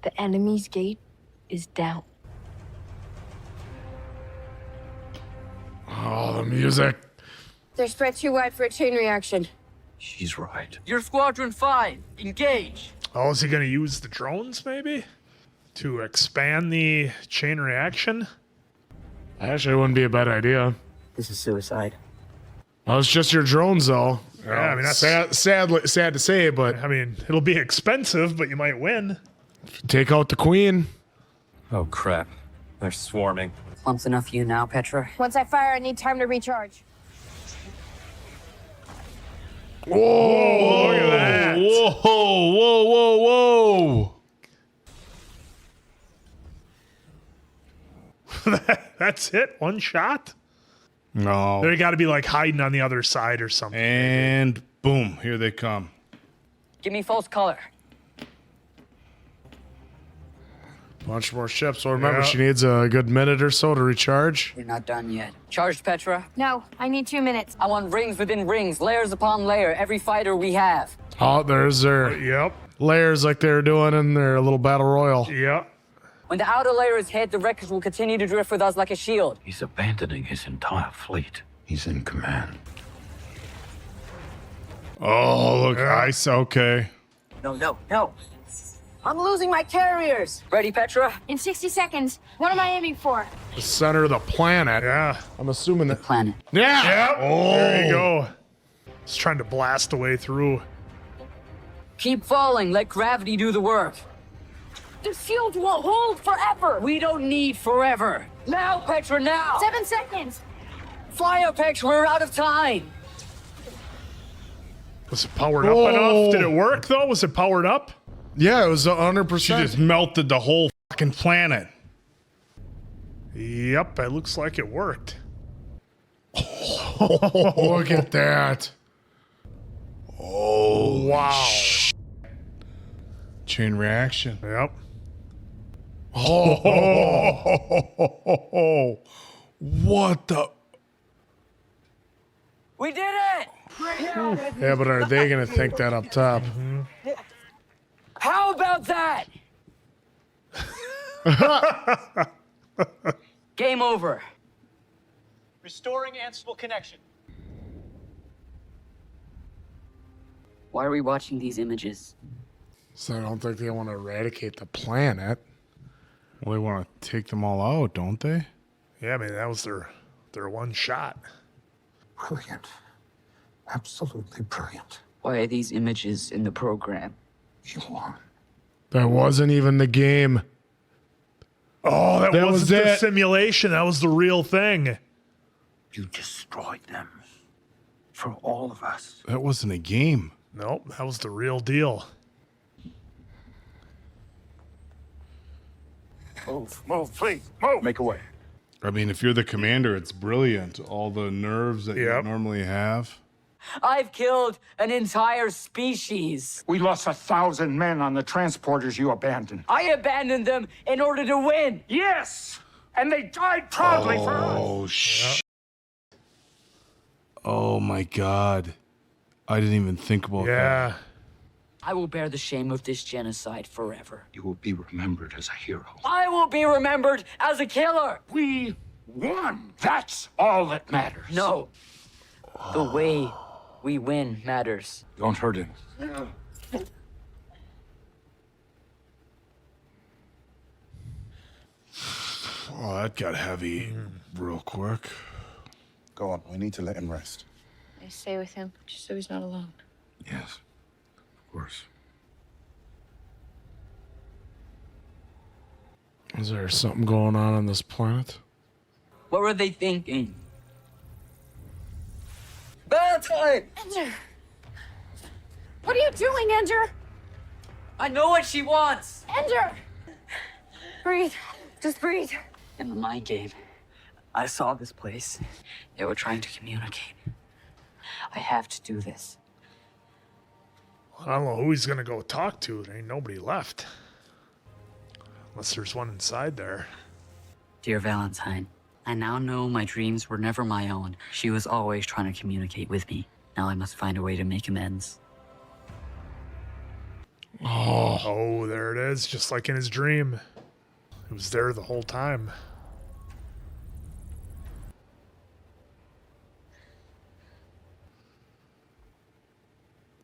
Speaker 17: the enemy's gate is down.
Speaker 2: Oh, the music.
Speaker 16: They're spread too wide for a chain reaction.
Speaker 13: She's right.
Speaker 4: Your Squadron 5, engage!
Speaker 1: Oh, is he going to use the drones, maybe? To expand the chain reaction?
Speaker 2: Actually, it wouldn't be a bad idea.
Speaker 4: This is suicide.
Speaker 2: Well, it's just your drones, though.
Speaker 1: Yeah, I mean, that's
Speaker 2: sad to say, but
Speaker 1: I mean, it'll be expensive, but you might win.
Speaker 2: Take out the queen.
Speaker 15: Oh, crap. They're swarming.
Speaker 4: Clump's enough for you now, Petra.
Speaker 16: Once I fire, I need time to recharge.
Speaker 2: Whoa!
Speaker 1: Look at that.
Speaker 3: Whoa.
Speaker 1: That's it? One shot?
Speaker 3: No.
Speaker 1: They got to be like hiding on the other side or something.
Speaker 3: And boom, here they come.
Speaker 4: Give me false color.
Speaker 2: Bunch more ships. So remember,
Speaker 1: Yeah.
Speaker 2: she needs a good minute or so to recharge.
Speaker 4: We're not done yet. Charged, Petra.
Speaker 16: No, I need 2 minutes.
Speaker 4: I want rings within rings, layers upon layer, every fighter we have.
Speaker 2: Oh, there's their
Speaker 1: Yep.
Speaker 2: layers like they were doing in their little battle royal.
Speaker 1: Yep.
Speaker 4: When the outer layer is hit, the wreckage will continue to drift with us like a shield.
Speaker 21: He's abandoning his entire fleet. He's in command.
Speaker 3: Oh, look, ice. Okay.
Speaker 4: No. I'm losing my carriers. Ready, Petra?
Speaker 12: In 60 seconds. What am I aiming for?
Speaker 2: The center of the planet.
Speaker 1: Yeah.
Speaker 2: I'm assuming that.
Speaker 4: Planet.
Speaker 2: Yeah.
Speaker 1: Yep.
Speaker 2: Oh.
Speaker 1: There you go. It's trying to blast a way through.
Speaker 4: Keep falling. Let gravity do the work.
Speaker 17: The shield will hold forever.
Speaker 4: We don't need forever. Now, Petra, now.
Speaker 12: 7 seconds.
Speaker 4: Fly up, Petra. We're out of time.
Speaker 1: Was it powered up enough? Did it work, though? Was it powered up?
Speaker 2: Yeah, it was 100%.
Speaker 3: She just melted the whole fucking planet.
Speaker 1: Yep, it looks like it worked.
Speaker 2: Look at that.
Speaker 3: Oh,
Speaker 1: wow.
Speaker 3: Chain reaction.
Speaker 1: Yep.
Speaker 3: Oh, what the?
Speaker 4: We did it!
Speaker 2: Yeah, but are they going to think that up top?
Speaker 4: How about that? Game over.
Speaker 10: Restoring Ansible connection.
Speaker 4: Why are we watching these images?
Speaker 2: So I don't think they want to eradicate the planet.
Speaker 3: Well, they want to take them all out, don't they?
Speaker 1: Yeah, I mean, that was their one shot.
Speaker 21: Brilliant. Absolutely brilliant.
Speaker 4: Why are these images in the program?
Speaker 21: You won.
Speaker 2: That wasn't even the game.
Speaker 1: Oh, that
Speaker 2: was
Speaker 1: wasn't the
Speaker 2: it.
Speaker 1: simulation. That was the real thing.
Speaker 21: You destroyed them. For all of us.
Speaker 3: That wasn't a game.
Speaker 1: Nope, that was the real deal.
Speaker 11: Move, please. Move. Make a way.
Speaker 3: I mean, if you're the commander, it's brilliant. All the nerves that you normally have.
Speaker 4: I've killed an entire species.
Speaker 22: We lost 1,000 men on the transporters you abandoned.
Speaker 4: I abandoned them in order to win.
Speaker 22: Yes! And they died proudly for us.
Speaker 3: Oh, shit. Oh, my God. I didn't even think about that.
Speaker 4: I will bear the shame of this genocide forever.
Speaker 21: You will be remembered as a hero.
Speaker 4: I will be remembered as a killer.
Speaker 22: We won. That's all that matters.
Speaker 4: No. The way we win matters.
Speaker 21: Don't hurt him.
Speaker 3: Oh, that got heavy real quick.
Speaker 11: Go on. We need to let him rest.
Speaker 16: I stay with him, just so he's not alone.
Speaker 21: Yes. Of course.
Speaker 2: Is there something going on this planet?
Speaker 4: What were they thinking? Bad time!
Speaker 12: Ender! What are you doing, Ender?
Speaker 4: I know what she wants!
Speaker 12: Ender! Breathe. Just breathe.
Speaker 4: In the mind game, I saw this place. They were trying to communicate. I have to do this.
Speaker 1: I don't know who he's going to go talk to. There ain't nobody left. Unless there's one inside there.
Speaker 4: Dear Valentine, I now know my dreams were never my own. She was always trying to communicate with me. Now I must find a way to make amends.
Speaker 1: Oh, there it is. Just like in his dream. It was there the whole time.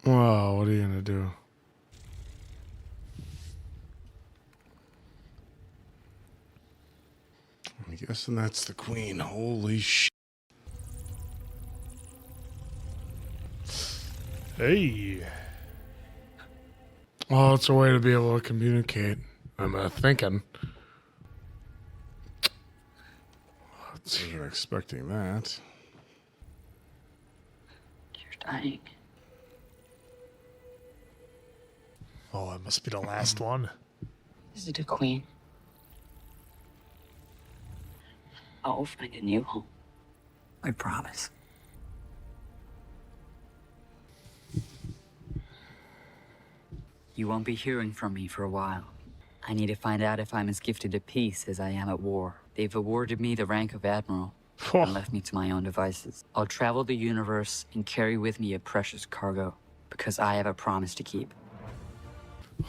Speaker 2: Wow, what are you gonna do?
Speaker 3: I'm guessing that's the queen. Holy shit.
Speaker 1: Hey.
Speaker 2: Well, it's a way to be able to communicate. I'm thinking.
Speaker 3: I wasn't expecting that.
Speaker 4: You're dying.
Speaker 1: Oh, that must be the last one.
Speaker 4: Is it a queen? I'll find a new home. I promise. You won't be hearing from me for a while. I need to find out if I'm as gifted at peace as I am at war. They've awarded me the rank of admiral and left me to my own devices. I'll travel the universe and carry with me a precious cargo because I have a promise to keep.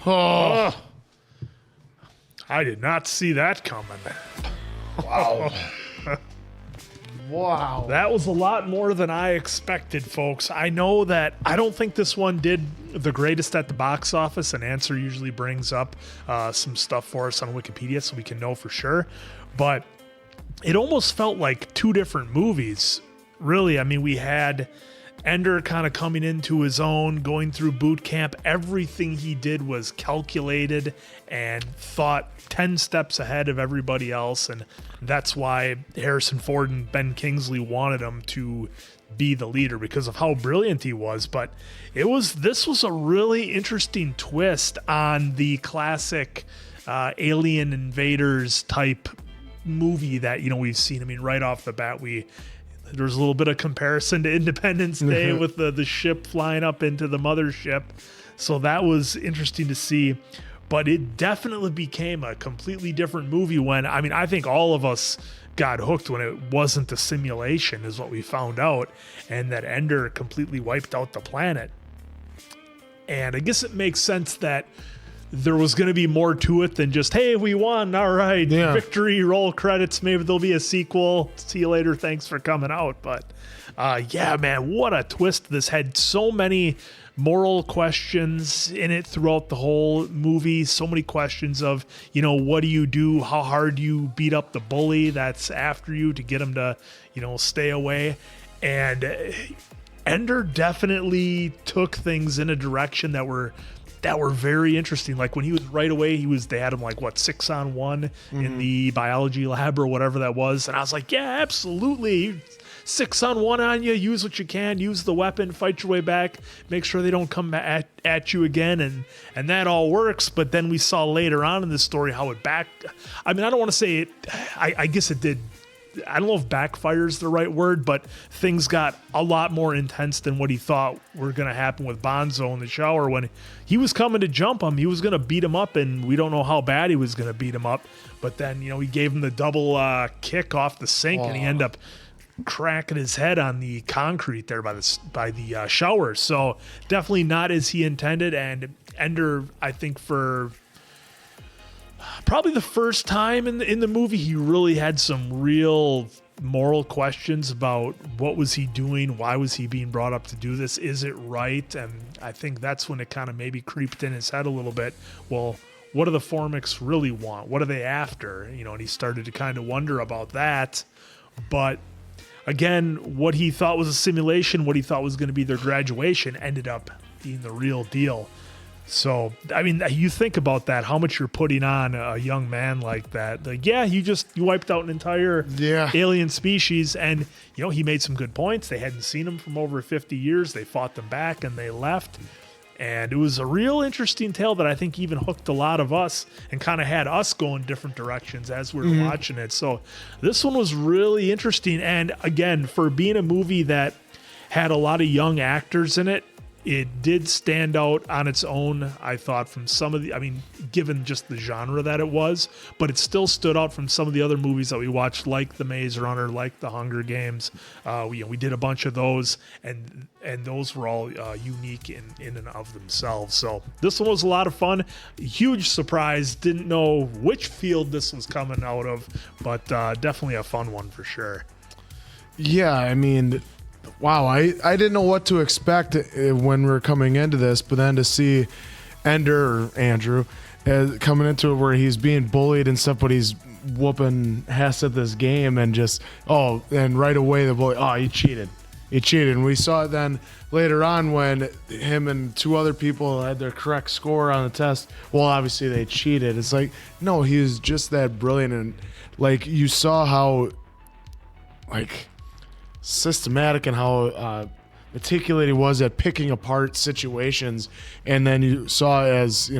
Speaker 2: Oh.
Speaker 1: I did not see that coming.
Speaker 2: Wow. Wow.
Speaker 1: That was a lot more than I expected, folks. I know that I don't think this one did the greatest at the box office, and Answer usually brings up some stuff for us on Wikipedia so we can know for sure. But it almost felt like two different movies, really. I mean, we had Ender kind of coming into his own, going through boot camp. Everything he did was calculated and thought 10 steps ahead of everybody else. And that's why Harrison Ford and Ben Kingsley wanted him to be the leader, because of how brilliant he was. But this was a really interesting twist on the classic alien invaders type movie that, we've seen. I mean, right off the bat, there's a little bit of comparison to Independence Day with the ship flying up into the mothership. So that was interesting to see. But it definitely became a completely different movie when, I think all of us got hooked when it wasn't a simulation, is what we found out, and that Ender completely wiped out the planet. And I guess it makes sense that there was going to be more to it than just, hey, we won, all right, victory, roll credits, maybe there'll be a sequel, see you later, thanks for coming out. But yeah, man, what a twist. This had so many moral questions in it throughout the whole movie. So many questions of, what do you do? How hard do you beat up the bully that's after you to get him to, stay away? And Ender definitely took things in a direction that were very interesting. Like when he was right away, they had him 6-on-1 in the biology lab or whatever that was. And I was like, yeah, absolutely. 6-on-1 on you, use what you can, use the weapon, fight your way back, make sure they don't come at you again. And that all works. But then we saw later on in the story how it I don't want to say it, I guess it did. I don't know if backfire is the right word, but things got a lot more intense than what he thought were going to happen with Bonzo in the shower. When he was coming to jump him, he was going to beat him up, and we don't know how bad he was going to beat him up. But then, he gave him the double kick off the sink, and he ended up cracking his head on the concrete there by the shower. So definitely not as he intended. And Ender, I think for probably the first time in the movie, he really had some real moral questions about what was he doing, why was he being brought up to do this, is it right? And I think that's when it kind of maybe creeped in his head a little bit. Well, what do the Formics really want? What are they after? And he started to kind of wonder about that. But again, what he thought was a simulation, what he thought was going to be their graduation, ended up being the real deal. So, you think about that, how much you're putting on a young man like that. You wiped out an entire alien species, and, he made some good points. They hadn't seen him from over 50 years. They fought them back, and they left. And it was a real interesting tale that I think even hooked a lot of us and kind of had us going different directions as we were watching it. So this one was really interesting. And again, for being a movie that had a lot of young actors in it, it did stand out on its own, I thought, from some of the, given just the genre that it was, but it still stood out from some of the other movies that we watched, like The Maze Runner, like The Hunger Games. We did a bunch of those, and those were all unique in and of themselves. So this one was a lot of fun. Huge surprise. Didn't know which field this was coming out of, but definitely a fun one for sure.
Speaker 2: Yeah, wow, I didn't know what to expect when we were coming into this, but then to see Ender, or Andrew, coming into it where he's being bullied and stuff, but he's whooping Hess at this game, and and right away the bully, he cheated. And we saw it then later on when him and two other people had their correct score on the test. Well, obviously they cheated. It's like, no, he was just that brilliant. And you saw how systematic and how meticulous he was at picking apart situations. And then you saw as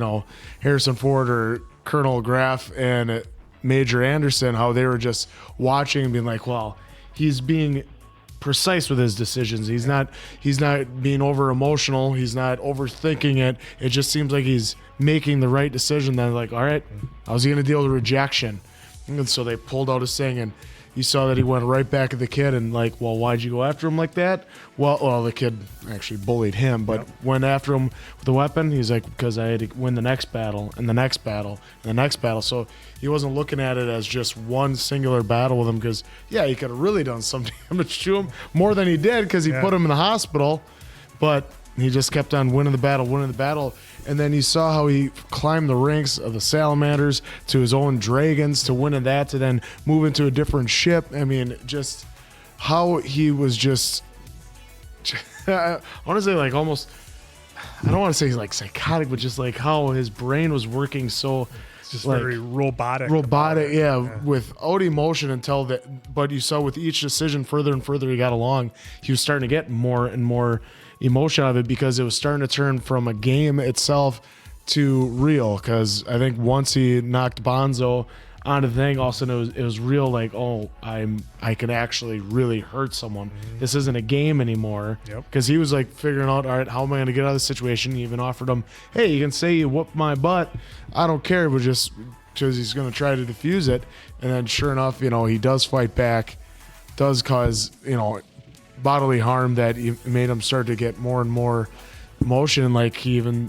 Speaker 2: Harrison Ford or Colonel Graff and Major Anderson, how they were just watching and being like, well, he's being precise with his decisions. He's not being over emotional. He's not overthinking it. It just seems like he's making the right decision. Then all right, how's he going to deal with rejection? And so they pulled out his thing, and you saw that he went right back at the kid and like, well, why'd you go after him like that? Well, the kid actually bullied him, but went after him with a weapon. He's like, because I had to win the next battle and the next battle and the next battle. So he wasn't looking at it as just one singular battle with him because, yeah, he could have really done some damage to him more than he did because he put him in the hospital. But he just kept on winning the battle. And then you saw how he climbed the ranks of the salamanders to his own dragons to winning that to then move into a different ship. I mean, just how he was just, I want to say like almost, I don't want to say like psychotic, but just like how his brain was working so
Speaker 1: just
Speaker 2: like,
Speaker 1: very robotic.
Speaker 2: Without emotion until that. But you saw with each decision further and further he got along, he was starting to get more and more emotion out of it because it was starting to turn from a game itself to real. Because I think once he knocked Bonzo on the thing, all of a sudden it was real. Like, oh, I can actually really hurt someone. This isn't a game anymore. Because he was like figuring out, all right, how am I going to get out of this situation? He even offered him, hey, you can say you whooped my butt. I don't care, but just because he's going to try to defuse it. And then sure enough, he does fight back, does cause, bodily harm that made him start to get more and more emotion. Like he even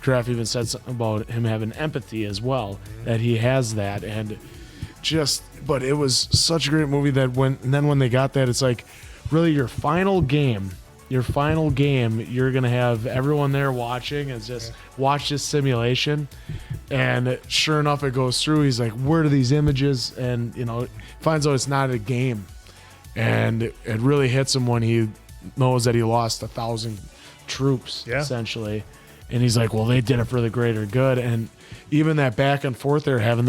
Speaker 2: Graff even said something about him having empathy as well, that he has that. And but it was such a great movie that when they got that, it's like really your final game, you're gonna have everyone there watching and just watch this simulation. And sure enough, it goes through. He's like, where are these images? And finds out it's not a game. And it really hits him when he knows that he lost 1,000 troops, essentially. And he's like, well, they did it for the greater good. And even that back and forth they're having,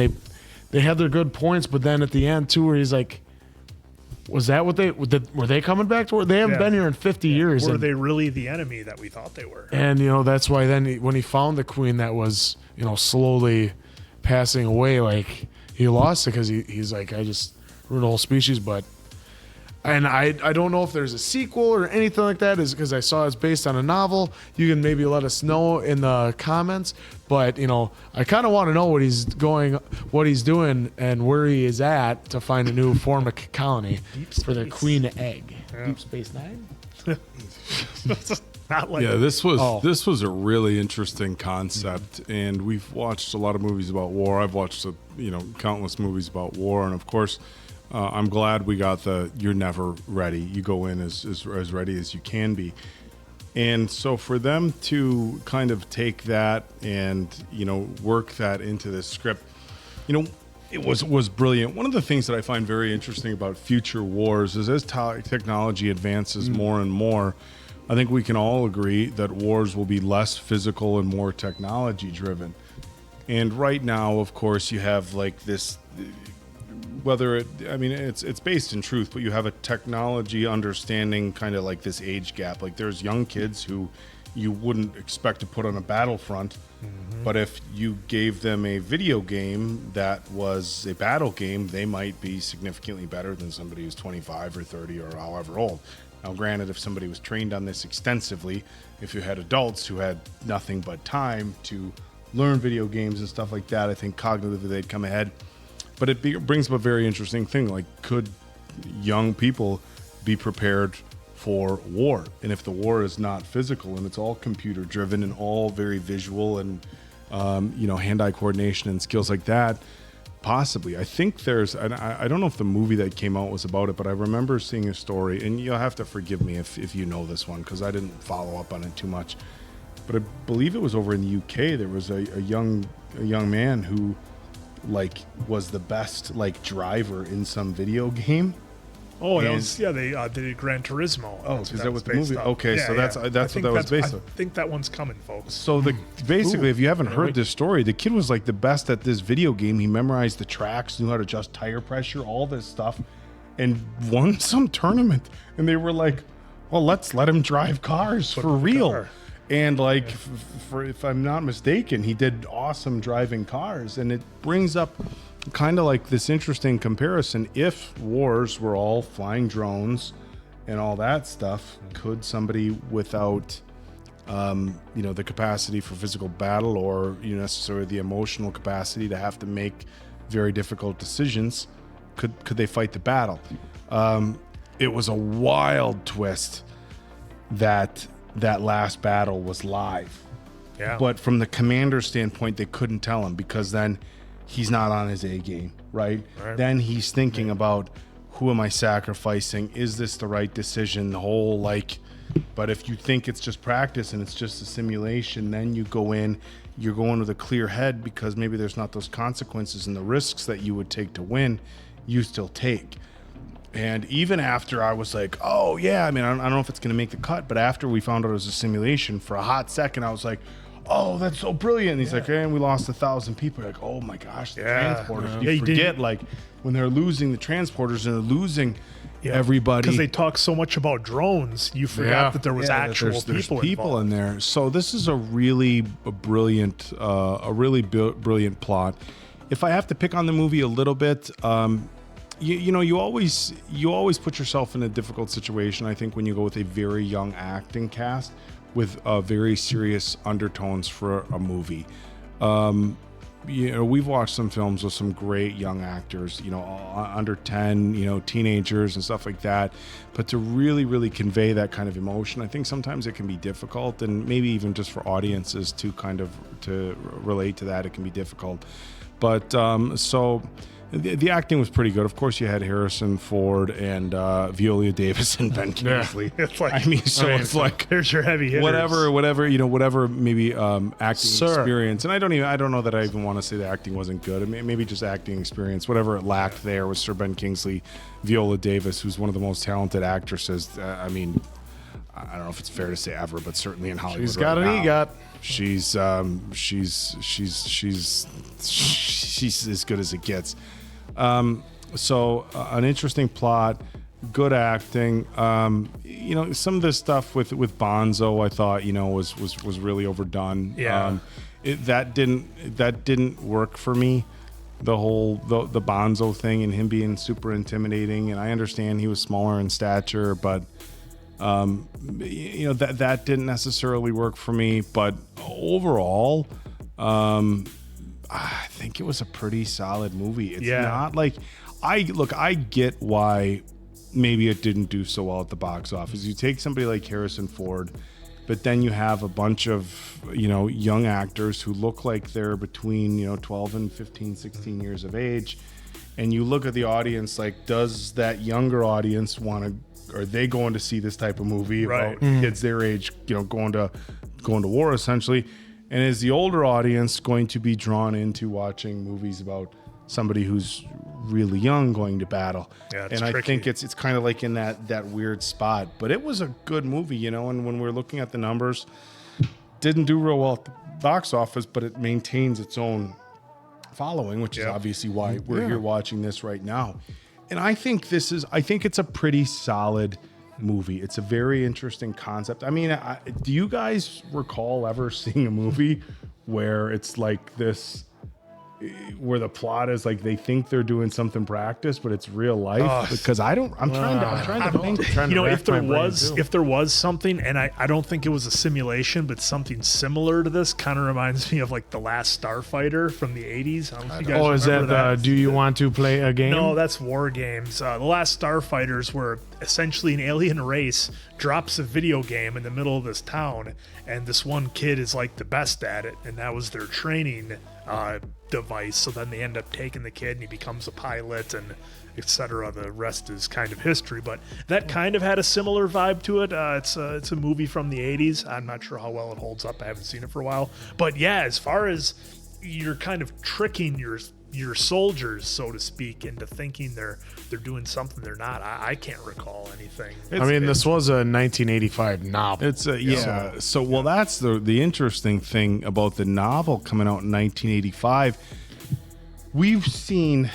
Speaker 2: they had their good points, but then at the end, too, where he's like, was that what were they coming back to? They haven't been here in 50 years.
Speaker 1: Were they really the enemy that we thought they were?
Speaker 2: And, that's why then when he found the queen that was, slowly passing away, like, he lost it because he's like, I just ruined the whole species, but... And I don't know if there's a sequel or anything like that, is because I saw it's based on a novel. You can maybe let us know in the comments. But, I kind of want to know what he's doing and where he is at to find a new Formic colony for the Queen Egg. Deep Space Nine?
Speaker 1: Not like
Speaker 3: this was a really interesting concept, and we've watched a lot of movies about war. I've watched countless movies about war, and of course, I'm glad we got you're never ready. You go in as ready as you can be. And so for them to kind of take that and, work that into this script, it was brilliant. One of the things that I find very interesting about future wars is as technology advances more and more, I think we can all agree that wars will be less physical and more technology driven. And right now, of course, you have like this... it's based in truth, but you have a technology understanding kind of like this age gap. Like there's young kids who you wouldn't expect to put on a battlefront, but if you gave them a video game that was a battle game, they might be significantly better than somebody who's 25 or 30 or however old. Now, granted, if somebody was trained on this extensively, if you had adults who had nothing but time to learn video games and stuff like that, I think cognitively they'd come ahead. But it brings up a very interesting thing. Like, could young people be prepared for war? And if the war is not physical and it's all computer driven and all very visual and, hand-eye coordination and skills like that, possibly. I think I don't know if the movie that came out was about it, but I remember seeing a story, and you'll have to forgive me if you know this one, because I didn't follow up on it too much. But I believe it was over in the UK. There was a young man who was the best driver in some video game.
Speaker 1: Oh, they did Gran Turismo.
Speaker 3: Oh, because that was the movie. Okay, so that's what that was based on.
Speaker 1: I think that one's coming, folks.
Speaker 3: So basically, if you haven't heard this story, the kid was like the best at this video game. He memorized the tracks, knew how to adjust tire pressure, all this stuff, and won some tournament. And they were like, "Well, let's let him drive cars for real." And if I'm not mistaken, he did awesome driving cars. And it brings up kind of like this interesting comparison. If wars were all flying drones and all that stuff, could somebody without, the capacity for physical battle or necessarily the emotional capacity to have to make very difficult decisions, could they fight the battle? It was a wild twist that last battle was live.
Speaker 1: Yeah.
Speaker 3: But from the commander's standpoint, they couldn't tell him because then he's not on his A game, right? Then he's thinking about, who am I sacrificing? Is this the right decision? The whole but if you think it's just practice and it's just a simulation, then you go in, you're going with a clear head because maybe there's not those consequences and the risks that you would take to win, you still take. And even after I was like, oh yeah, I mean, I don't know if it's going to make the cut, but after we found out it was a simulation, for a hot second, I was like, oh, that's so brilliant. And he's like, and we lost 1,000 people. You're like, oh my gosh, the transporters. You forget, when they're losing the transporters and they're losing everybody.
Speaker 1: Because they talk so much about drones, you forgot that there was actual
Speaker 3: there's
Speaker 1: people
Speaker 3: people
Speaker 1: involved.
Speaker 3: in there. So this is a really brilliant plot. If I have to pick on the movie a little bit, you always put yourself in a difficult situation, I think, when you go with a very young acting cast with very serious undertones for a movie. We've watched some films with some great young actors, under 10, teenagers and stuff like that. But to really, really convey that kind of emotion, I think sometimes it can be difficult, and maybe even just for audiences to relate to that, it can be difficult. But so the acting was pretty good. Of course, you had Harrison Ford and Viola Davis and Ben Kingsley.
Speaker 1: It's like,
Speaker 3: it's like
Speaker 1: here's your heavy hitters.
Speaker 3: whatever maybe acting experience. And I don't know that I even want to say the acting wasn't good. Maybe just acting experience. Whatever it lacked there was Sir Ben Kingsley, Viola Davis, who's one of the most talented actresses. I don't know if it's fair to say ever, but certainly in Hollywood.
Speaker 2: She's got an EGOT.
Speaker 3: She's as good as it gets. So an interesting plot, good acting. Some of this stuff with Bonzo, I thought was really overdone.
Speaker 1: Yeah.
Speaker 3: That didn't work for me. The whole the Bonzo thing and him being super intimidating. And I understand he was smaller in stature, but that didn't necessarily work for me. But overall, I think it was a pretty solid movie. It's not like I get why maybe it didn't do so well at the box office. You take somebody like Harrison Ford, but then you have a bunch of, young actors who look like they're between, 12 and 15, 16 years of age. And you look at the audience, like, does that younger audience are they going to see this type of movie about kids their age, going to war essentially? And is the older audience going to be drawn into watching movies about somebody who's really young going to battle?
Speaker 1: Yeah,
Speaker 3: and I think it's kind of like in that weird spot. But it was a good movie, and when we're looking at the numbers, didn't do real well at the box office, but it maintains its own following, which is obviously why we're here watching this right now. And I think it's a pretty solid movie. It's a very interesting concept. I mean, do you guys recall ever seeing a movie where it's like this, where the plot is like they think they're doing something practice, but it's real life? Because I'm trying to think.
Speaker 1: If there was something, and I don't think it was a simulation, but something similar to this kind of reminds me of like The Last Starfighter from the 80s. I don't know if you guys remember that.
Speaker 2: Do you want to play a game?
Speaker 1: No, that's War Games. The Last Starfighters were essentially an alien race drops a video game in the middle of this town, and this one kid is like the best at it, and that was their training device. So then they end up taking the kid and he becomes a pilot and etc. The rest is kind of history, but that kind of had a similar vibe to it. It's a movie from the 80s. I'm not sure how well it holds up. I haven't seen it for a while, but yeah, as far as you're kind of tricking your soldiers, so to speak, into thinking they're doing something they're not. I can't recall anything.
Speaker 2: This was a 1985 novel.
Speaker 3: It's well, that's the interesting thing about the novel coming out in 1985. We've seen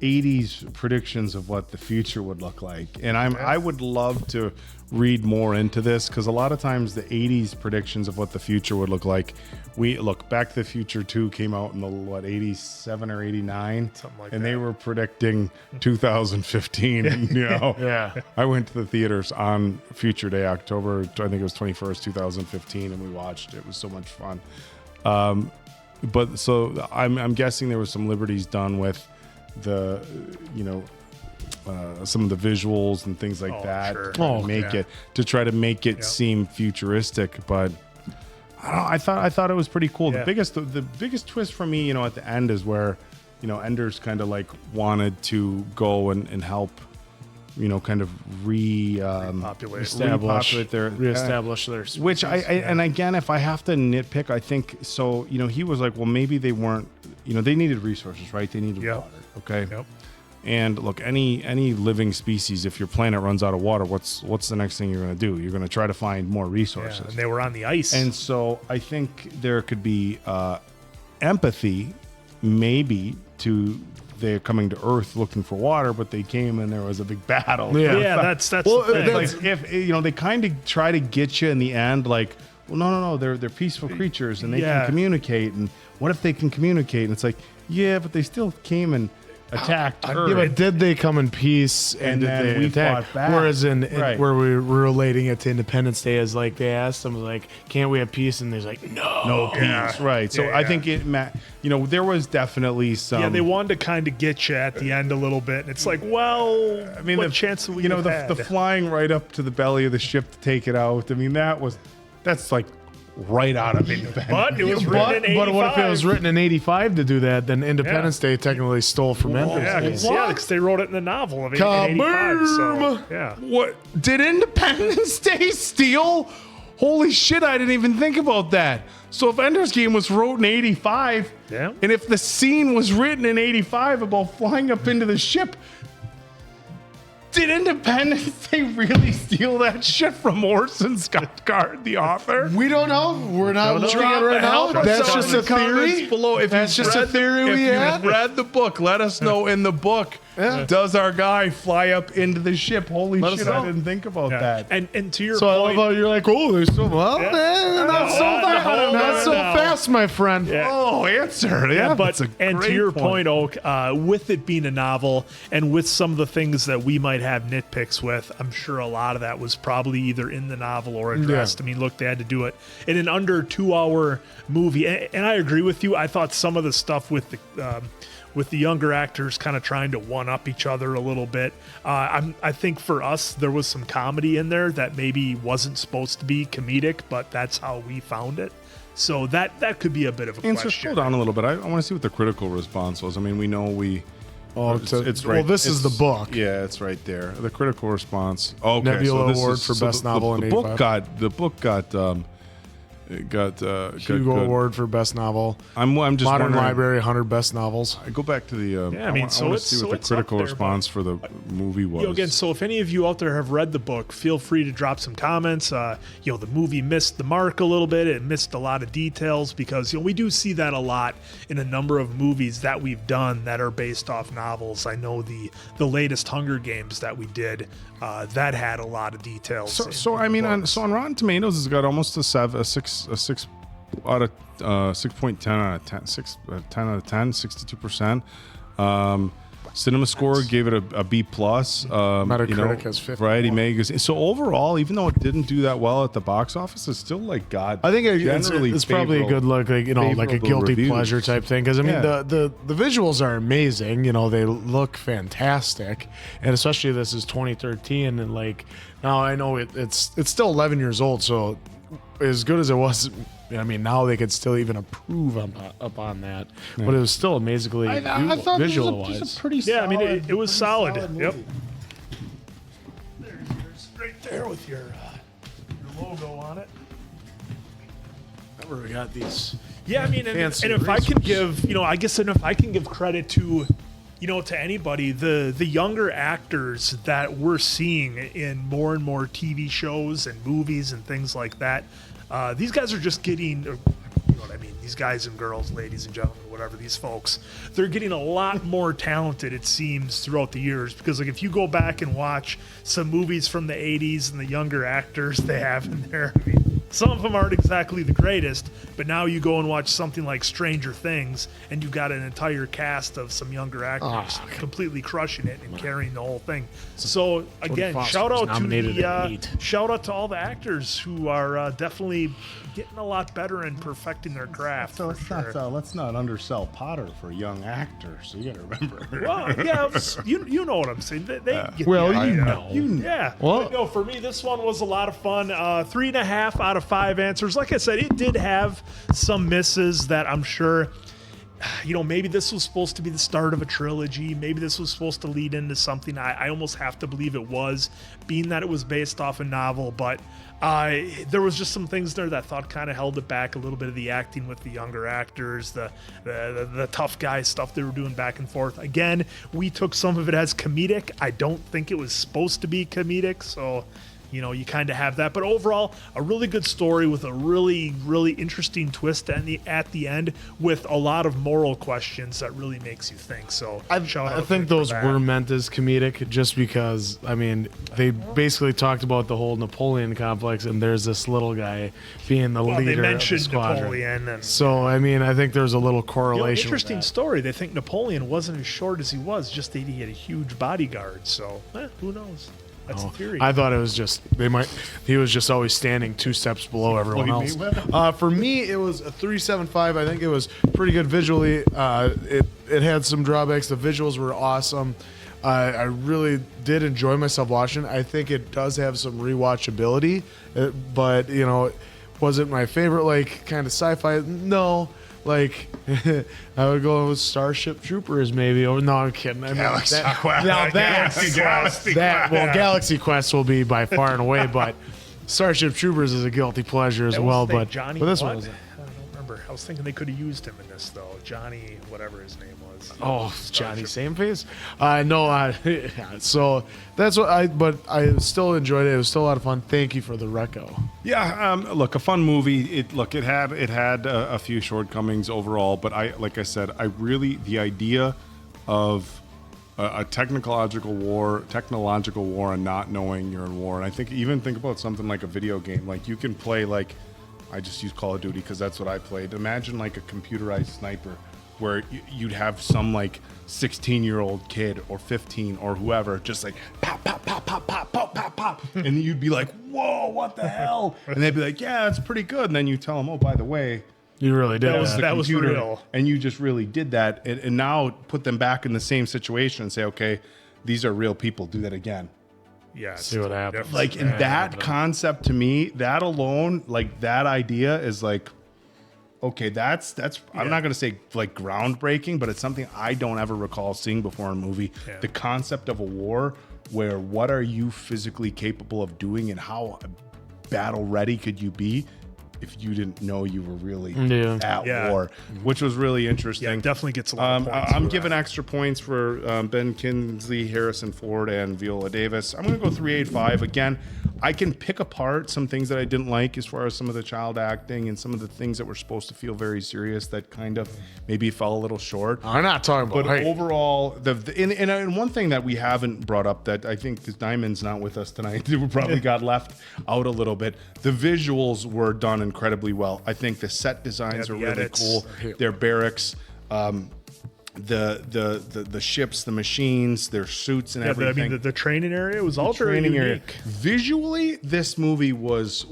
Speaker 3: 80s predictions of what the future would look like, and I would love to read more into this, because a lot of times the 80s predictions of what the future would look like, Back to the Future 2 came out in the 87 or 89,
Speaker 1: something like
Speaker 3: and
Speaker 1: that.
Speaker 3: they were predicting 2015. And, I went to the theaters on Future Day, October, I think it was 21st, 2015, and we watched it. It was so much fun. But so I'm guessing there was some liberties done with the some of the visuals and things like that.
Speaker 1: Sure.
Speaker 3: To try to make it seem futuristic, but I thought it was pretty cool.
Speaker 1: Yeah.
Speaker 3: The biggest twist for me, at the end is where, Ender's kind of like wanted to go and help, kind of
Speaker 2: reestablish their species.
Speaker 3: Which and again, if I have to nitpick, I think so. He was like, well, maybe they weren't. They needed resources, right? They needed water. Okay.
Speaker 1: Yep.
Speaker 3: And look, any living species, if your planet runs out of water, what's the next thing you're going to do? You're going to try to find more resources.
Speaker 1: Yeah, and they were on the ice.
Speaker 3: And so I think there could be empathy, maybe, to they're coming to Earth looking for water, but they came and there was a big battle.
Speaker 1: Yeah, that's well, the thing.
Speaker 3: Like if they kind of try to get you in the end, like, well, no, they're peaceful creatures and they can communicate. And what if they can communicate? And it's like, yeah, but they still came and attacked Earth.
Speaker 2: Yeah, but did they come in peace and did
Speaker 3: then
Speaker 2: they
Speaker 3: we
Speaker 2: attack?
Speaker 3: fought back.
Speaker 2: Whereas in
Speaker 3: Right.
Speaker 2: where we were relating it to Independence Day, as like they asked them, like, can't we have peace? And there's like, no
Speaker 3: peace. Right. So I think there was definitely some.
Speaker 1: Yeah, they wanted to kind of get you at the end a little bit, and it's like, well, I mean, what chance do we have had?
Speaker 3: the flying right up to the belly of the ship to take it out. I mean, that's like right out of Independence.
Speaker 1: But it was written in 85.
Speaker 2: But what if it was written in 85 to do that? Then Independence Day technically stole from Independence Day.
Speaker 1: Yeah, because they wrote it in the novel of 85. So, yeah.
Speaker 3: What did Independence Day steal? Holy shit, I didn't even think about that. So if Ender's Game was wrote in 85, and if the scene was written in 85 about flying up into the ship, did Independence Day really steal that shit from Orson Scott Card, the author?
Speaker 2: We don't know. We're not looking at it right now. That's just a theory.
Speaker 3: Below. If
Speaker 2: That's just a theory we had.
Speaker 3: If you've read the book, let us know in the book. Does our guy fly up into the ship? Holy shit, I didn't think about that.
Speaker 1: And to your
Speaker 2: point, I love how you're like, oh, there's so not so fast, my friend.
Speaker 3: Oh, answer.
Speaker 1: Yeah, but
Speaker 3: that's a
Speaker 1: and to
Speaker 3: great
Speaker 1: your point, Oak, with it being a novel and with some of the things that we might have nitpicks with, I'm sure a lot of that was probably either in the novel or addressed. I mean, look, they had to do it in an under 2-hour movie, and I agree with you. I thought some of the stuff with the younger actors kind of trying to one-up each other a little bit. I think for us, there was some comedy in there that maybe wasn't supposed to be comedic, but that's how we found it. So that could be a bit of a question.
Speaker 3: Scroll down a little bit. I want to see what the critical response was. I mean, we know it's right.
Speaker 2: Well, this is the book.
Speaker 3: Yeah, it's right there. The critical response. Okay,
Speaker 2: Nebula Award for Best Novel in 85.
Speaker 3: The book got
Speaker 2: Hugo Award for Best Novel.
Speaker 3: I'm just
Speaker 2: Modern
Speaker 3: wondering-
Speaker 2: Library 100 Best Novels.
Speaker 3: I go back to the.
Speaker 1: I mean,
Speaker 3: I want to see what the critical response for the movie was.
Speaker 1: Again, so if any of you out there have read the book, feel free to drop some comments. The movie missed the mark a little bit. It missed a lot of details because we do see that a lot in a number of movies that we've done that are based off novels. I know the latest Hunger Games that we did that had a lot of details.
Speaker 3: So I mean, on Rotten Tomatoes, it's got almost a 6 out of 6.10 out of 10, 10 out of 10, 62%. Cinema Score gave it a B plus.
Speaker 2: Metacritic has 50.
Speaker 3: Variety Magazine. So overall, even though it didn't do that well at the box office, it's still like God.
Speaker 2: I think it's probably a good look, like a guilty pleasure type thing. Because I mean, the visuals are amazing. They look fantastic, and especially this is 2013, and like now I know it's still 11 years old, so as good as it was. I mean, now they could still even improve upon that, but it was still amazingly visual-wise.
Speaker 1: I mean, it was solid. Yep. There's right there with your logo on it.
Speaker 2: Remember, we got these.
Speaker 1: Yeah, I mean, and if I can give, I guess, and if I can give credit to, to anybody, the younger actors that we're seeing in more and more TV shows and movies and things like that. These guys are just getting, you know what I mean, these guys and girls, ladies and gentlemen, whatever, these folks, they're getting a lot more talented, it seems, throughout the years. Because like if you go back and watch some movies from the 80s and the younger actors they have in there, I mean, some of them aren't exactly the greatest, but now you go and watch something like Stranger Things and you've got an entire cast of some younger actors completely crushing it and carrying the whole thing. So again, shout out to all the actors who are definitely getting a lot better and perfecting their craft.
Speaker 3: So
Speaker 1: for
Speaker 3: let's not undersell Potter for young actors. So you got to remember.
Speaker 1: Well, yeah, you know what I'm saying. They get
Speaker 2: Well,
Speaker 1: the
Speaker 2: you
Speaker 1: idea.
Speaker 2: know.
Speaker 1: Yeah.
Speaker 2: Well-
Speaker 1: But no, for me, this one was a lot of fun. 3.5 out of 5 answers. Like I said, it did have some misses that I'm sure, maybe this was supposed to be the start of a trilogy. Maybe this was supposed to lead into something. I almost have to believe it was, being that it was based off a novel. But there was just some things there that I thought kind of held it back a little bit of the acting with the younger actors, the tough guy stuff they were doing back and forth. Again, we took some of it as comedic. I don't think it was supposed to be comedic, so you kind of have that. But overall, a really good story with a really, really interesting twist at the end with a lot of moral questions that really makes you think. So
Speaker 2: I think those were meant as comedic just because, they basically talked about the whole Napoleon complex, and there's this little guy being the leader
Speaker 1: they
Speaker 2: of the
Speaker 1: mentioned
Speaker 2: squadron.
Speaker 1: Napoleon. And,
Speaker 2: So, I think there's a little correlation.
Speaker 1: interesting story. They think Napoleon wasn't as short as he was, just that he had a huge bodyguard. So, who knows? That's a theory.
Speaker 2: I thought it was just he was just always standing 2 steps below everyone else. For me, it was a 3.75. I think it was pretty good visually. It had some drawbacks. The visuals were awesome. I really did enjoy myself watching. I think it does have some rewatchability, but was it my favorite kind of sci-fi? No. I would go with Starship Troopers maybe. No, I'm kidding.
Speaker 3: Galaxy Quest.
Speaker 2: Galaxy Quest will be by far and away, but Starship Troopers is a guilty pleasure as well. But this one was.
Speaker 1: I don't remember. I was thinking they could have used him in this though. Johnny, whatever his name was.
Speaker 2: Oh, Johnny Sameface? No, so that's what but I still enjoyed it. It was still a lot of fun. Thank you for the reco.
Speaker 3: Yeah, look, a fun movie. It had a few shortcomings overall, but like I said, the idea of a technological war and not knowing you're in war. And I think about something like a video game. Like you can play I just use Call of Duty because that's what I played. Imagine a computerized sniper where you'd have some 16-year-old kid or 15 or whoever just pop, pop, pop, pop, pop, pop, pop, pop. And you'd be like, whoa, what the hell? And they'd be like, yeah, that's pretty good. And then you tell them, oh, by the way,
Speaker 2: you really did
Speaker 1: that was real.
Speaker 3: And you just really did that. And now put them back in the same situation and say, okay, these are real people. Do that again.
Speaker 1: Yeah.
Speaker 2: See what happens.
Speaker 3: That concept to me, that alone, that idea is okay, that's I'm not going to say groundbreaking, but it's something I don't ever recall seeing before in a movie. Yeah. The concept of a war where what are you physically capable of doing and how battle ready could you be if you didn't know you were really at war, which was really interesting.
Speaker 1: Yeah, it definitely gets a lot of points.
Speaker 3: I'm giving extra points for Ben Kingsley, Harrison Ford, and Viola Davis. I'm going to go 3.85. Again, I can pick apart some things that I didn't like as far as some of the child acting and some of the things that were supposed to feel very serious that kind of maybe fell a little short.
Speaker 2: I'm not talking about
Speaker 3: But overall, and one thing that we haven't brought up that I think because Diamond's not with us tonight, we probably got left out a little bit. The visuals were done incredibly well. I think the set designs are really cool. Their barracks, the ships, the machines, their suits, and everything.
Speaker 1: The training area was all very unique.
Speaker 3: Visually, this movie was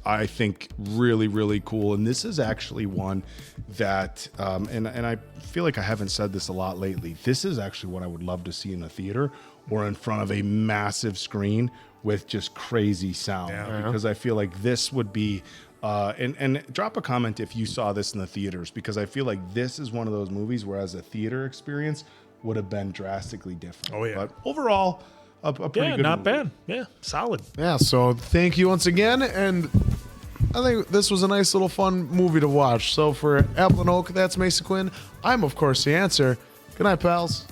Speaker 3: I think really, really cool. And this is actually one that, and I feel like I haven't said this a lot lately. This is actually what I would love to see in a theater or in front of a massive screen with just crazy sound, because I feel like this would be. And drop a comment if you saw this in the theaters, because I feel like this is one of those movies where as a theater experience would have been drastically different.
Speaker 1: Oh, yeah.
Speaker 3: But overall, a pretty good
Speaker 1: not
Speaker 3: movie.
Speaker 1: bad. Yeah, solid.
Speaker 2: Yeah, so thank you once again. And I think this was a nice little fun movie to watch. So for Apple and Oak, that's Mason Quinn. I'm, of course, the answer. Good night, pals.